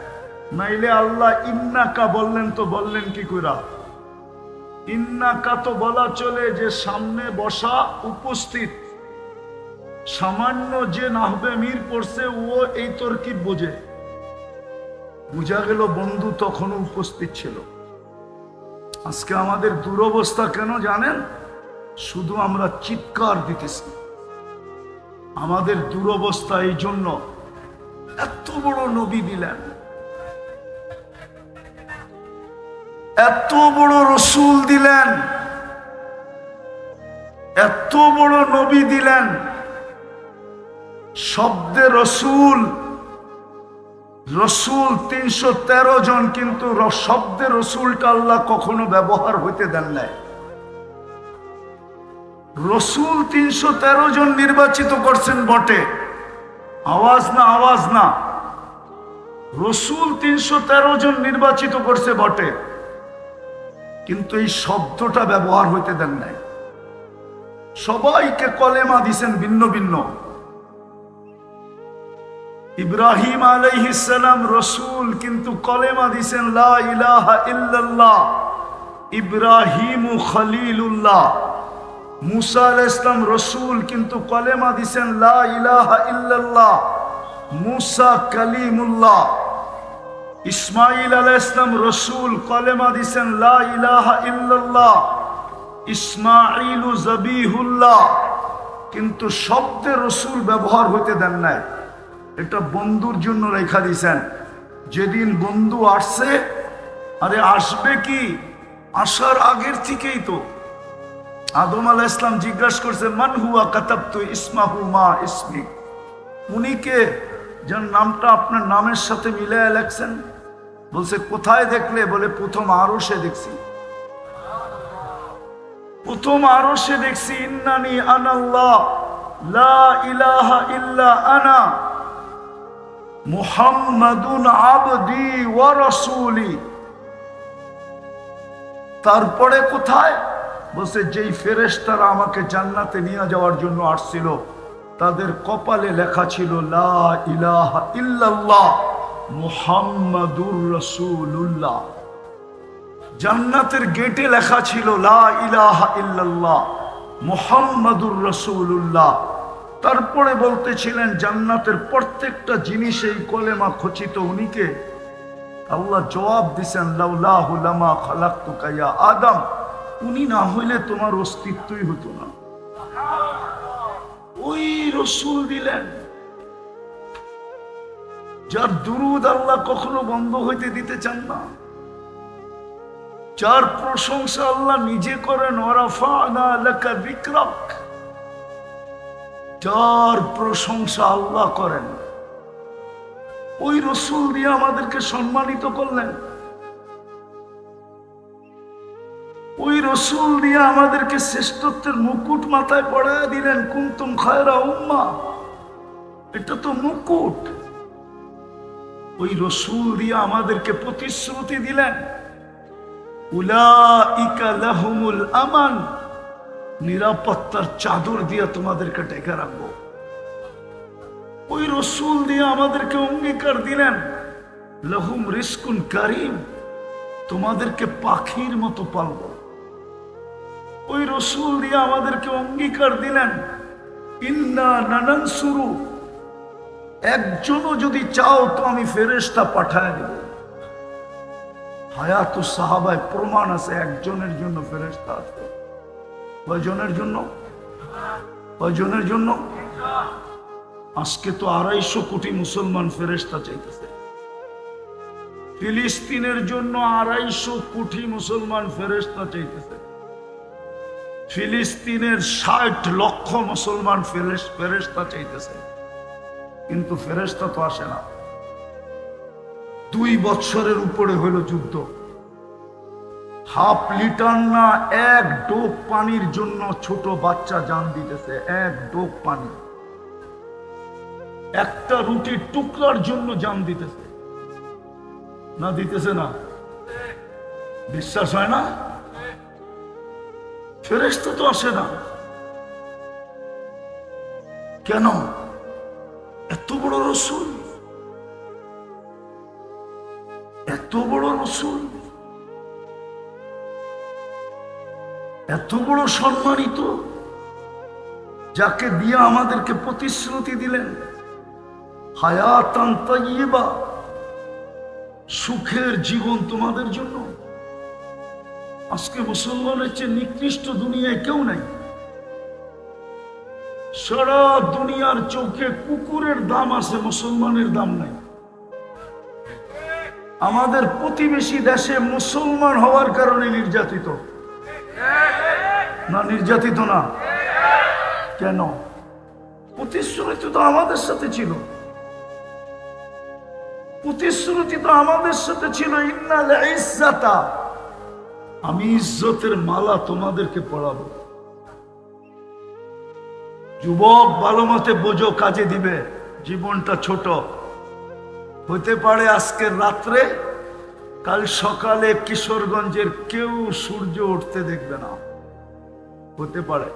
নাইলে আল্লাহ ইন্নাকা বললেন তো বললেন কি কইরা? ইন্নাকা তো বলা চলে যে সামনে বসা, উপস্থিত। সামান্য যে নাহবে মীর পড়ছে ও এই তরকিব বোঝে। বুঝা গেল বন্ধু তখনও উপস্থিত ছিল। আজকে আমাদের দুরবস্থা কেন জানেন? শুধু আমরা চিৎকার দিতেছি। আমাদের দুরবস্থা এই জন্য, এত বড় নবী দিলেন, এত বড় রসুল দিলেন, এত বড় নবী দিলেন, শব্দে রসুল, রসুল 313 জন, কিন্তু শব্দে রসুলটা আল্লাহ কখনো ব্যবহার হইতে দেন নাই। রসুল 313 জন নির্বাচিত করছেন বটে, আওয়াজ না, আওয়াজ না, রসুল 313 জন নির্বাচিত করছে বটে, কিন্তু এই শব্দটা ব্যবহার হইতে দেন নাই। সবাইকে কলেমা দিছেন ভিন্ন ভিন্ন। ইব্রাহিম আলাইহিস সালাম রসুল, কিন্তু কলেমা দিছেন লা ইলাহা ইল্লাল্লাহ, ইব্রাহিম খলিলুল্লাহ। মুসা আলাইহিস সালাম রসুল, কিন্তু কলেমা দিছেন লা ইলাহা ইল্লাল্লাহ, মুসা কালিমুল্লাহ। ইসমাইল আলাইহিস সালাম রসুল, কলেমা দিছেন লা ইলাহা ইল্লাল্লাহ, ইসমাইল জবিহুল্লাহ, কিন্তু শব্দে রসুল ব্যবহার হইতে দেন নাই। এটা বন্ধুর জন্য রেখা দিছেন। যেদিন বন্ধু আসছে, আরে আসবে কি, আসার আগের থেকেই তো আদম আলাইহিস সালাম জিজ্ঞাসা করছে মান হুয়া কাতাবতু ইসমাহু মা ইসমি, উনি কে, যার নামটা আপনার নামের সাথে মিলায় লেখছেন? বলছে কোথায় দেখলে? বলে প্রথম আরশে দেখছি, প্রথম আরশে দেখছি। ইন্নানি আনাল্লাহ লা ইলাহা ইল্লা আনা মুহাম্মাদুন আবদি ওয়া রাসূলি। তারপরে কোথায়? বলছে যেই ফেরেশতারা আমাকে জান্নাতে নিয়ে যাওয়ার জন্য আসছিল, তাদের কপালে লেখা ছিল লা ইলাহা ইল্লাল্লাহ মুহাম্মাদুর রাসূলুল্লাহ। জান্নাতের গেটে লেখা ছিল লা ইলাহা ইল্লাল্লাহ মুহাম্মাদুর রাসূলুল্লাহ। তারপরে বলতেছিলেন জান্নাতের প্রত্যেকটা জিনিস এই কলেমা খচিত। উনিকে আল্লাহ জবাব দিছেন লাউলাহু লামা খালাকতুকা ইয়া আদম, উনি না হইলে তোমার অস্তিত্বই হতো না। ওই রসুল দিলেন, যার দুরুদ আল্লাহ কখনো বন্ধ হইতে দিতে চান না, যার প্রশংসা আল্লাহ নিজে করেন, ওয়ারাফা'না লাকা যিকরাক, যার প্রশংসা আল্লাহ করেন, ওই রসুল দিয়ে আমাদেরকে সম্মানিত করলেন। ওই রসুল দিয়ে আমাদেরকে শ্রেষ্ঠত্বের মুকুট মাথায় পড়ায় দিলেন। কুনতুম খায়রা উম্মাহ, এটা তো মুকুট। ওই রসুল দিয়ে আমাদেরকে প্রতিশ্রুতি দিলেন উলাইকা লাহুমুল আমান, নিরাপত্তার চাদর দিয়ে তোমাদেরকে ঢেকে রাখবো। ওই রসুল দিয়ে আমাদেরকে অঙ্গীকার দিলেন লাহুম রিজকুন কারীম, তোমাদেরকে পাখির মতো পালবো। ওই রসুল দিয়ে আমাদেরকে অঙ্গীকার দিলেন ইন্না নানানসুরু, একজনও যদি চাও তো আমি ফেরেশতা পাঠায় দেব। হায়াতুস সাহাবায় প্রমাণ আছে একজনের জন্য ফেরেশতা আসবে। কয়জনের জন্য? কয়জনের জন্য? আজকে তো 250 কোটি মুসলমান ফেরেশতা চাইতেছে। ফিলিস্তিনের জন্য 250 কোটি মুসলমান ফেরেশতা চাইতেছে। ফিলিস্তিনের 60 লক্ষ মুসলমান ফেরেশতা চাইতেছে, কিন্তু ফেরেশতা তো আসে না। 2 বছরের উপরে হইল যুদ্ধ, হাফ লিটার না 1 ডোব পানির জন্য ছোট বাচ্চা জান দিতেছে। 1 ডোব পানি, একটা রুটির টুকরার জন্য জান দিতেছে। না দিতেছে না? বিশ্বাস হয় না? ফেরেশতা তো আসে না কেন? এত বড় রসুল, এত বড় রসুল, এত বড় সম্মানিত, যাকে দিয়ে আমাদেরকে প্রতিশ্রুতি দিলেন হায়াতান তাইয়্যিবা, সুখের জীবন তোমাদের জন্য। আজকে মুসলমানের চেয়ে নিকৃষ্ট দুনিয়ায় কেউ নাই। সারা দুনিয়ার চোখে কুকুরের দাম আছে, মুসলমানের দাম নাই। আমাদের প্রতিবেশী দেশে মুসলমান হওয়ার কারণে নির্যাতিত না? নির্যাতিত না কেন? প্রতিশ্রুতি তো আমাদের সাথে ছিল, প্রতিশ্রুতি তো আমাদের সাথে ছিল, ইন্নাল ইজ্জাতা, আমি ইজ্জতের মালা তোমাদেরকে পরাবো। যুবক ভালো মতে বোঝো, কাজে দিবে। জীবনটা ছোট, হতে পারে আজকের রাত্রে কাল সকালে কিশোরগঞ্জের কেউ সূর্য উঠতে দেখবে না, হতে পারে।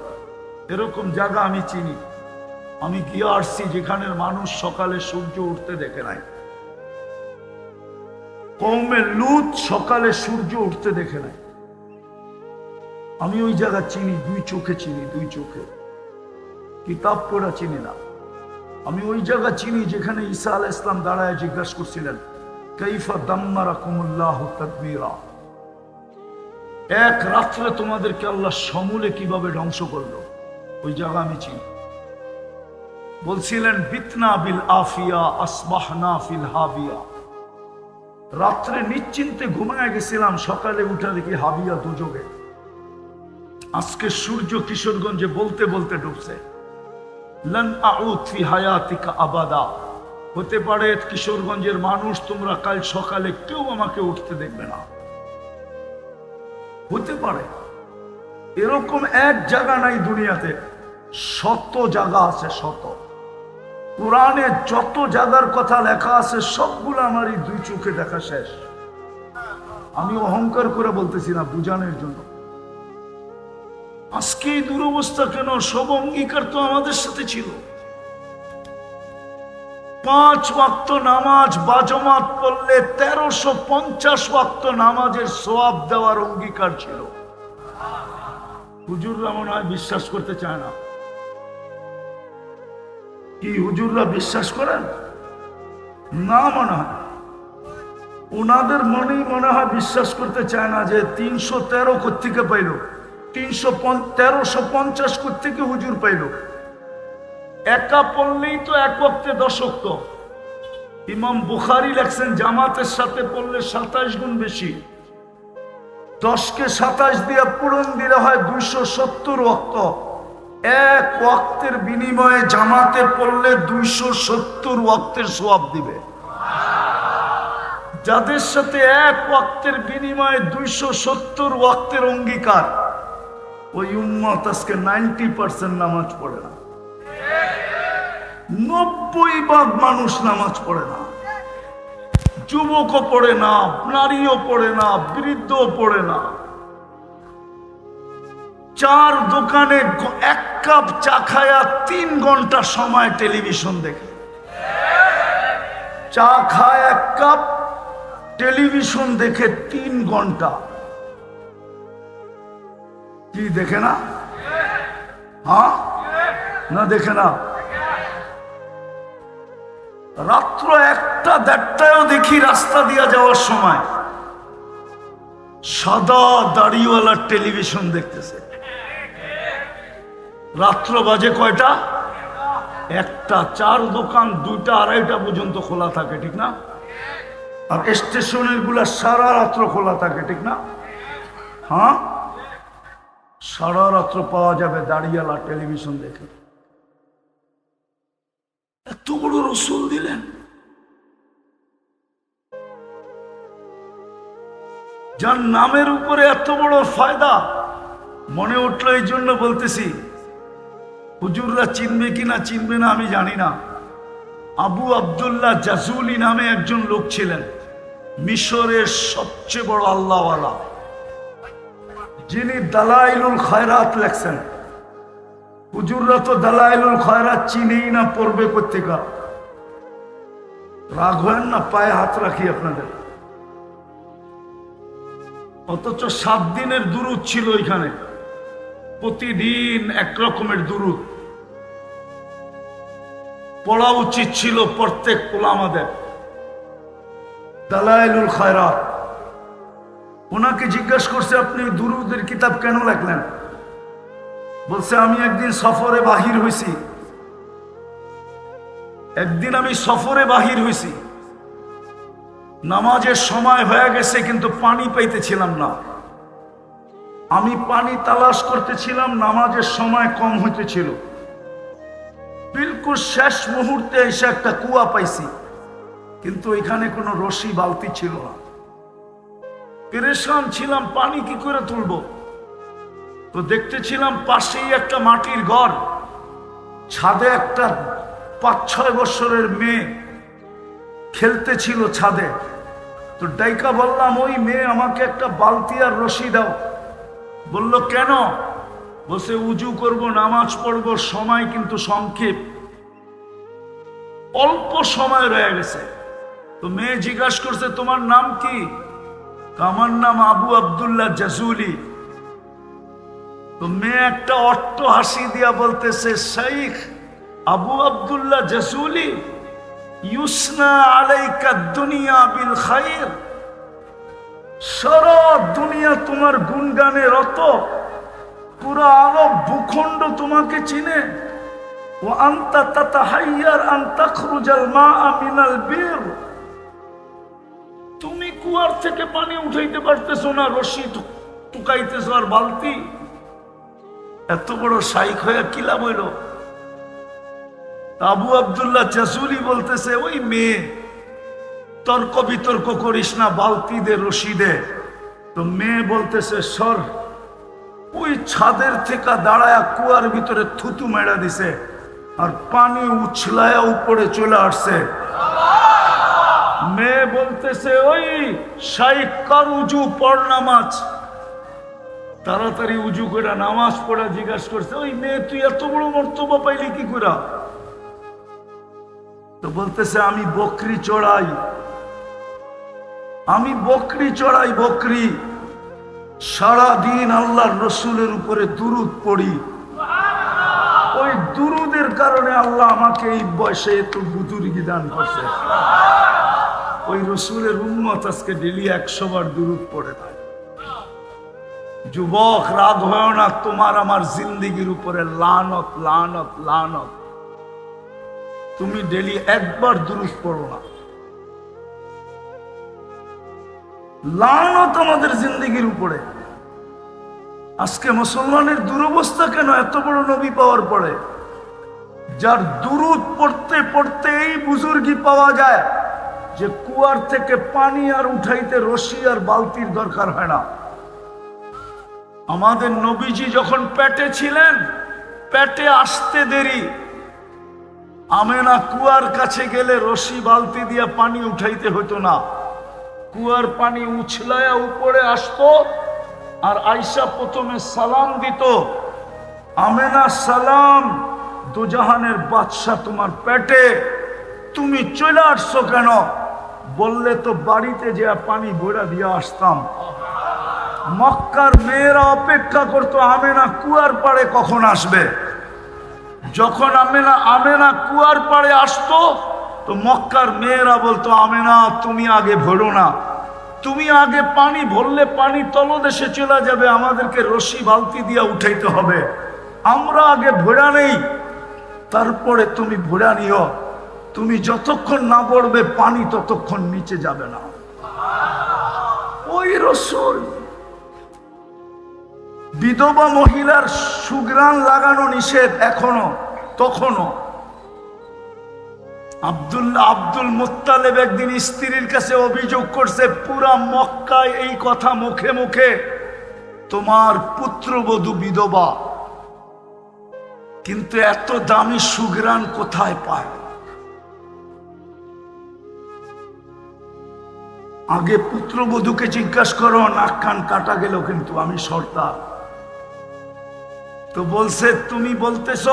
এরকম জায়গা আমি চিনি, আমি গিয়ে আসছি যেখানের মানুষ সকালে সূর্য উঠতে দেখে নাই। কওমে লূত সকালে সূর্য উঠতে দেখে নাই। আমি ওই জায়গা চিনি, দুই চোখে চিনি, দুই চোখে, কিতাব পড়া চিনি না। আমি ওই জায়গা চিনি যেখানে ঈসা আলাইহিস সালাম দাঁড়ায় জিজ্ঞাসা করছিলেন, কাইফা দাম্মারাকুমুল্লাহু তাদবীরা, এক রাত্রে তোমাদেরকে আল্লাহ সমূলে কিভাবে ধ্বংস করলো, ওই জায়গা আমি চিনি। বলছিলেন, বিতনা বিল আফিয়া আসবাহনা ফিল হাবিয়া, রাত্রে নিশ্চিন্তে ঘুমায় গেছিলাম, সকালে উঠে দেখি হাবিয়া দুযোগে। আজকে সূর্য কিশোরগঞ্জে বলতে বলতে ডুবছে। লান আউদ ফি হায়াতিকা আবাদা, হতে পারে কিশোরগঞ্জের মানুষ তোমরা কাল সকালে কেউ আমাকে উঠতে দেখবে না, হতে পারে। এরকম এক জায়গা নাই দুনিয়াতে, শত জায়গা আছে, শত। কোরআনে যত জায়গার কথা লেখা আছে সবগুলো আমার এই দুই চোখে দেখা শেষ। আমি অহংকার করে বলতেছি না, বুঝানোর জন্য। আজকে এই দুরবস্থা কেন? সব অঙ্গীকার তো আমাদের সাথে ছিল। 5 ওয়াক্ত নামাজ বাজমাত পড়লে 1350 ওয়াক্ত নামাজের সওয়াব দেওয়ার অঙ্গীকার ছিল। হুজুররা মনে হয় বিশ্বাস করতে চায় না। কি হুজুররা বিশ্বাস করেন না? মনে হয় ওনাদের মনেই মনে হয় বিশ্বাস করতে চায় না যে 313 কোত্থেকে পাইল, 1350 কোত্থেকে হুজুর পাইল। একা পড়লেই তো এক ওয়াক্তে 10 ওয়াক্ত। ইমাম বুখারী লেখছেন জামাতের সাথে পড়লে 27 গুণ বেশি। 10কে 27 দিয়ে পূরণ দিলে হয় 270 ওয়াক্ত। এক ওয়াক্তের বিনিময়ে জামাতে পড়লে 270 ওয়াক্তের সওয়াব দিবে। যাদের সাথে এক ওয়াক্তের বিনিময়ে 270 ওয়াক্তের অঙ্গীকার, ওই উম্মত আজকে 90% নামাজ পড়ে না। 90% মানুষ নামাজ পড়ে না। যুবকও পড়ে না, নারীও পড়ে না, বৃদ্ধও পড়ে না। চার দোকানে 1 কাপ চা খায়া 3 ঘন্টা সময় টেলিভিশন দেখে। চা খায় 1 কাপ, টেলিভিশন দেখে 3 ঘন্টা। কি দেখে না? হ্যাঁ না, দেখে না। রাত্র 1টা 1:30টায়ও দেখি রাস্তা দিয়া যাওয়ার সময় সাদা দাড়িওয়ালা টেলিভিশন দেখতেছে। রাত্র বাজে কয়টা? 1টা। 4 দোকান 2টা 2:30টা পর্যন্ত খোলা থাকে, ঠিক না? আর স্টেশনের গুলা সারা রাত্র খোলা থাকে, ঠিক না? হ্যাঁ, সারা রাত্র পাওয়া যাবে দাড়িওয়ালা টেলিভিশন দেখে। এত বড় রসুল দিলেন, যার নামের উপরে এত বড় ফায়দা। মনে উঠলো এই জন্য বলতেছি, হুজুররা চিনবে কিনা চিনবে না আমি জানি না। আবু আব্দুল্লাহ জাজুলি নামে একজন লোক ছিলেন, মিশরের সবচেয়ে বড় আল্লাহওয়ালা, যিনি দালাইলুল খায়রাত লেখছেন। হুজুররা তো দালাইলুল খায়রাত চিনেই না, পড়বে কোত্থেকা? রাগ হয় না, পায়ে হাত রাখি আপনাদের। অথচ 7 দিনের দুরুদ ছিল এখানে, প্রতিদিন এক রকমের দুরুদ পড়া উচিত ছিল প্রত্যেক উলামাদের। দালাইলুল খায়রাত ওনাকে জিজ্ঞাসা করছে আপনি দুরুদের কিতাব কেন লেখলেন? বলছে আমি একদিন সফরে বাহির হয়েছি, নামাজের সময় হয়ে গেছে কিন্তু পানি পাইতেছিলাম না। আমি পানি তালাশ করতেছিলাম, নামাজের সময় কম হইতেছিল। বিলকুল শেষ মুহূর্তে এসে একটা কুয়া পাইছি, কিন্তু এখানে কোনো রশি বালতি ছিল না। পেরেশান ছিলাম, পানি কি করে তুলবো। তো দেখতেছিলাম পাশেই একটা মাটির ঘর, ছাদে একটা 5-6 বছরের মেয়ে খেলতেছিল ছাদে। তো ডাইকা বললাম, ওই মেয়ে আমাকে একটা বালতি আর রশি দাও। বলল কেন? বসে উজু করব, নামাজ পড়বো, সময় কিন্তু সংক্ষেপ, অল্প সময় রয়ে গেছে। তো মেয়ে জিজ্ঞাসা করছে তোমার নাম কি? আমার নাম আবু আব্দুল্লাহ জাজুলি। তো মেয়ে একটা অট্ট হাসি দিয়া বলতেছে, শাইখ আবু আব্দুল্লাহ জাজুলি, ইউসনা আলাইকা দুনিয়া বিল খাইর, সারা দুনিয়া তোমার গুণগানে রত, পুরো আরব ভূখণ্ড তোমাকে চিনে। ও আনতা তাতাহাইয়ার আন তাখরুজাল মাআ মিনাল বীর, তুমি কুয়ার থেকে পানি উঠাইতে পারতেছো না, রশি টুকাইতেছো আর বালতি। এত বড় শাইখ হয়ে কি লাভ হইল? আবু আব্দুল্লাহ জাজুলি বলতেছে, ওই মেয়ে তর্ক বিতর্ক করিস না, বালতি দে, রশি দে। তো মেয়ে বলতেছে, সর। ওই ছাদের থেকে দাঁড়ায়া কুয়ার ভিতরে থুতু মেরা দিছে, আর পানি উছলায়া উপরে চলে আসছে। মেয়ে বলতেছে, ওই শাইখ কর উজু, পড় নামাজ। তাড়াতাড়ি উজু করে নামাজ পড়া জিজ্ঞাসা করছে, ওই মেয়ে তুই এত বড় মর্তবা পাইলি কি করে? তো বলতেছে, আমি বকরি চড়াই, বকরি। সারাদিন আল্লাহর রসুলের উপরে দুরুদ পড়ি। ওই দুরুদের কারণে আল্লাহ আমাকে এই বয়সে এত বুজুর্গি দান করছে। ওই রসুলের উম্মত আজকে ডেলি 100 বার দুরুদ পড়ে না। যুবক রাগ হয় না, তোমার আমার জিন্দেগির উপরে লানত, লানত, লানত। তুমি ডেলি একবার দুরুদ পড়ো না, লানত আমাদের জিন্দেগির উপরে। আজকে মুসলমানের দুরবস্থা কেন? এত বড় নবী পাওয়ার পরে যার দুরুদ পড়তে পড়তে এই বুজুর্গি পাওয়া যায় যে কুয়ার থেকে পানি আর উঠাইতে রশি আর বালতির দরকার হয় না। আমাদের নবীজি যখন পেটে ছিলেন, পেটে আসতে দেরি, আমেনা কুয়ার কাছে গেলে রশি বালতি দিয়া পানি উঠাইতে হতো না। কুয়ার পানি উছলায়া উপরে আসতো, আর আয়েশা প্রথমে সালাম দিত, আমেনা সালাম, দুজাহানের বাদশা তোমার পেটে, তুমি চলে আসছো কেন? বললে তো বাড়িতে যে পানি ভরা দিয়ে আসতাম। মক্কার মেয়েরা অপেক্ষা করতো আমেনা কুয়ার পাড়ে কখন আসবে। যখন আমেনা কুয়ার পাড়ে আসতো, তো মক্কার মেয়েরা বলতো, আমেনা তুমি আগে ভরো না, তুমি আগে পানি ভরলে পানি তলদেশে চলে যাবে, আমাদেরকে রশি বালতি দিয়া উঠাইতে হবে, আমরা আগে ভরা নেই, তারপরে তুমি ভরা নিও। তুমি যতক্ষণ না পড়বে পানি ততক্ষণ নিচে যাবে না। ওই রসুল। বিধবা মহিলার সুঘ্রাণ লাগানো নিষেধ এখনো, তখনও। আব্দুল মুত্তালেব একদিন স্ত্রীর কাছে অভিযোগ করছে, পুরা মক্কায় এই কথা মুখে মুখে, তোমার পুত্রবধূ বিধবা, কিন্তু এত দামি সুঘ্রাণ কোথায় পায়? আগে পুত্রবধূকে জিজ্ঞাসা করো, নাক কান কাটা গেল কিন্তু আমি সর্দার। তো বলছে, তুমি বলতেছ,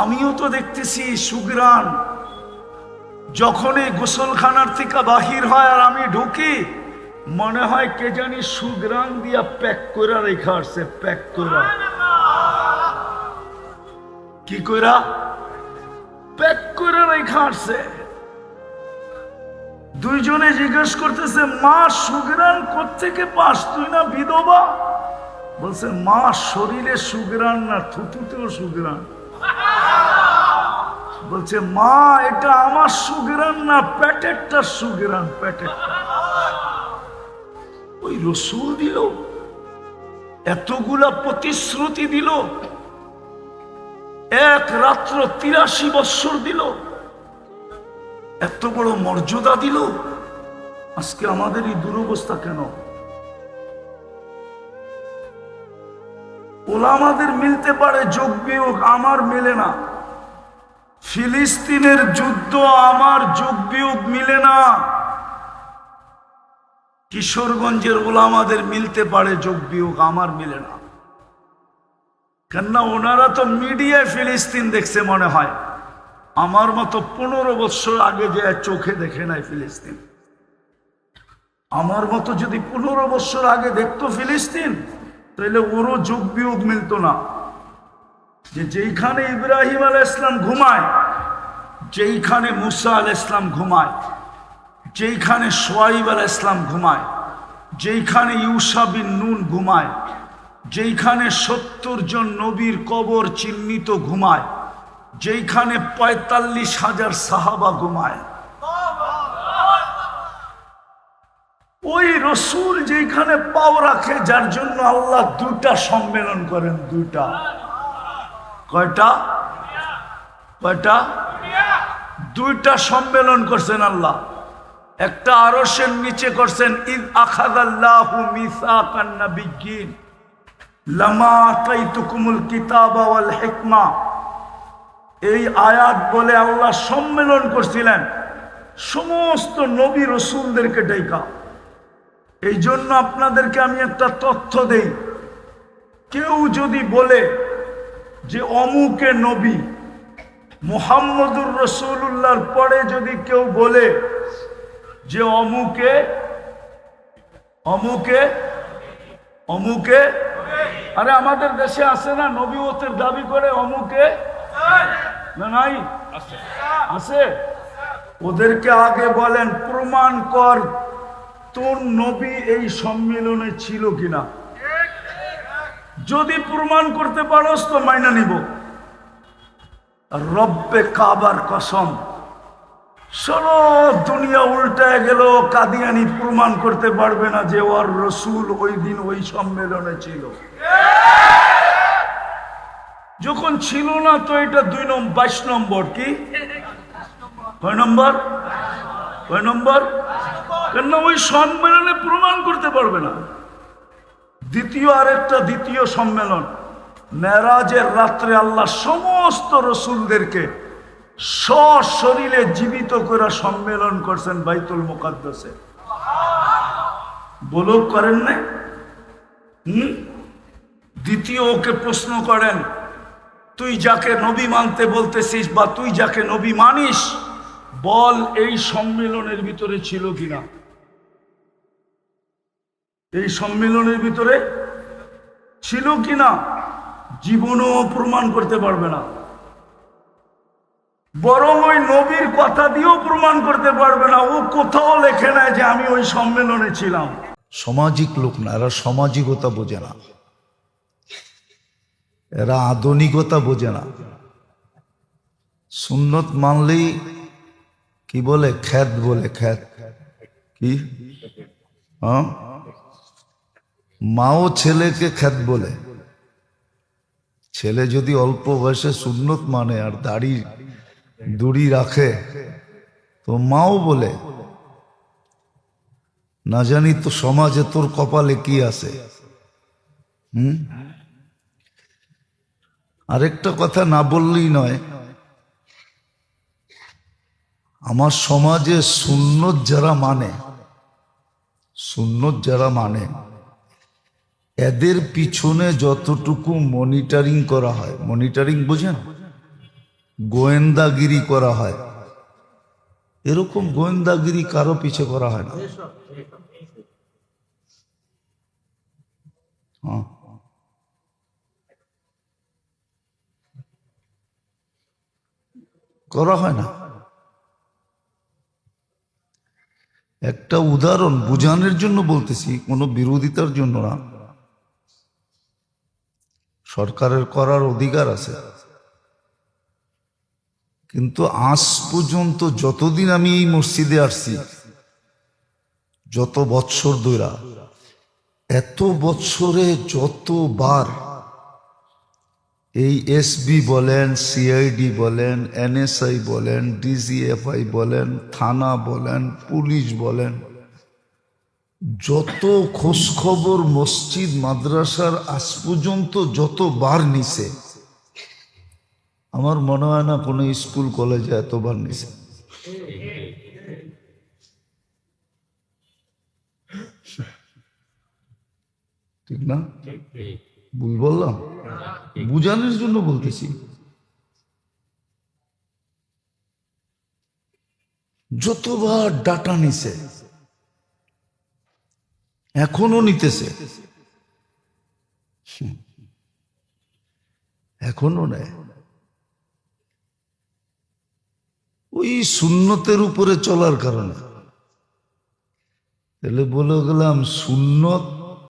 আমিও তো দেখতেছি সুঘ্রাণ, যখনই গোসলখানার থেকে বাহির হয় আর আমি ঢুকি, মনে হয় কে জানি সুঘ্রাণ দিয়া প্যাক করে রেখে আসছে, প্যাক করে। কি কইরা? প্যাক করে রেখে আসছে। দুইজনে জিজ্ঞেস করতেছে, মা সুগ্রাণ কোত্থেকে পাস, তুই না বিধবা? বলছে, মা শরীরে সুগ্রাণ না, থুতুতেও সুগ্রাণ। বলছে, মা এটা আমার সুগ্রাণ না, পেটেরটা সুগ্রাণ, পেটের। ওই রসুল দিল, এতগুলা প্রতিশ্রুতি দিল, এক রাত্র ৮৩ বৎসর দিল, এত বড় মর্যাদা দিল। আজকে আমাদের এই দুরবস্থা কেন? ওলামাদের মিলতে পারে যোগ বিয়োগ, আমার মেলে না। ফিলিস্তিনের যুদ্ধ আমার যোগ বিয়োগ মিলে না। কিশোরগঞ্জের ওলামাদের মিলতে পারে যোগ বিয়োগ, আমার মিলে না। কেননা ওনারা তো মিডিয়ায় ফিলিস্তিন দেখছে মনে হয়, আমার মতো 15 বছর আগে যে চোখে দেখে নাই ফিলিস্তিন। আমার মতো যদি 15 বছর আগে দেখতো ফিলিস্তিন, তাহলে ওরও যোগ বিয়োগ মিলতো না। যে যেইখানে ইব্রাহিম আলাইহিস সালাম ঘুমায়, যেইখানে মুসা আলাইহিস সালাম ঘুমায়, যেইখানে শুআয়ব আলাইহিস সালাম ঘুমায়, যেইখানে ইউসা বিন নুন ঘুমায়, যেইখানে 70 জন নবীর কবর চিহ্নিত ঘুমায়, যেইখানে ৪৫,০০০ সাহাবা ঘুমায়, ওই রসুল যেখানে পাও রাখে, যার জন্য আল্লাহ 2টা সম্মেলন করেন। 2টা, কয়টা? কয়টা? 2টা সম্মেলন করছেন আল্লাহ। একটা আরশের নিচে করছেন, ইয আখাযাল্লাহু মিসাকান নাবিয়্যিন লামা আতাইতুকুমুল কিতাবা ওয়াল হিকমা। এই আয়াত বলে আল্লাহ সম্মেলন করছিলেন সমস্ত নবী রসুলদেরকে ডাইকা। এই জন্য আপনাদেরকে আমি একটা তথ্য দেই, কেউ যদি বলে যে অমুকে নবী, মুহাম্মদুর রাসূলুল্লাহর পরে যদি কেউ বলে যে অমুকে অমুকে অমুকে, আরে আমাদের দেশে আছে না নবীওতের দাবি করে অমুকে, না নাই? আছে। ওদেরকে আগে বলেন, প্রমাণ কর তোর নবী এই সম্মেলনে ছিল কিনা। যদি প্রমাণ করতে পারোস তো মাইনা নিব। রব্বে কাবার কসম, সারা দুনিয়া উল্টায় গেল, কাদিয়ানি প্রমাণ করতে পারবে না যে ওর রসুল ওই দিন ওই সম্মেলনে ছিল। যখন ছিল না তো এটা 22 নম্বর। কি কয় নম্বর? কয় নম্বর? কেন ওই সম্মেলনে প্রমাণ করতে পারবে না। দ্বিতীয় সম্মেলন, মেরাজের রাত্রে আল্লাহ সমস্ত রসুলদেরকে সশরীরে জীবিত করে সম্মেলন করছেন বাইতুল মুকাদ্দাসে। বলো করেন না? দ্বিতীয় ওকে প্রশ্ন করেন, তুই যাকে নবী মানতে বলতেছিস বা তুই যাকে নবী মানিস, বল এই সম্মেলনের ভিতরে ছিল কিনা। এই সম্মেলনের ভিতরে ছিল কিনা জীবনও প্রমাণ করতে পারবে না, বরং ওই নবীর কথা দিয়েও প্রমাণ করতে পারবে না। ও কোথাও লেখে নাই যে আমি ওই সম্মেলনে ছিলাম। সামাজিক লোক না এরা, সামাজিকতা বোঝে না এরা, আধুনিকতা বোঝে না। সুন্নত মানলেই কি বলে, খ্যাত বলে, খ্যাত। কি? হ্যাঁ, মাও ছেলেকে খ্যাত বলে। ছেলে যদি অল্প বয়সে সুন্নত মানে আর দাড়ি রাখে তো মাও বলে। না জানি তো সমাজে তোর কপালে কি আছে। আরেকটা কথা না বললেই নয়, আমার সমাজে সুন্নত যারা মানে এদের পিছনে যতটুকু মনিটরিং করা হয়, মনিটরিং বোঝেন, গোয়েন্দাগিরি করা হয়, এরকম গোয়েন্দাগিরি কারো পিছে করা হয় না। করা হয় না। একটা উদাহরণ বোঝানোর জন্য বলতেছি, কোনো বিরোধিতার জন্য না। সরকারের করার অধিকার আছে, কিন্তু আজ পর্যন্ত যতদিন আমি এই মসজিদে আসছি, যত বৎসর ধরে, এত বৎসরে যতবার এই এসবি বলেন, সিআইডি বলেন, এনএসআই বলেন, ডিজিএফআই বলেন, থানা বলেন, পুলিশ বলেন, যত খোঁজখবর মসজিদ মাদ্রাসার আজ পর্যন্ত যতবার নিছে, আমার মনে হয় না কোনো স্কুল কলেজে এতবার নিছে। ঠিক না? ভুল বললাম? বুঝানোর জন্য বলতেছি। যতবার ডাটা নিছে, এখনো নিতেছে, এখনো নেয়। ওই সুন্নতের উপরে চলার কারণে। তাহলে বলে গেলাম সুন্নত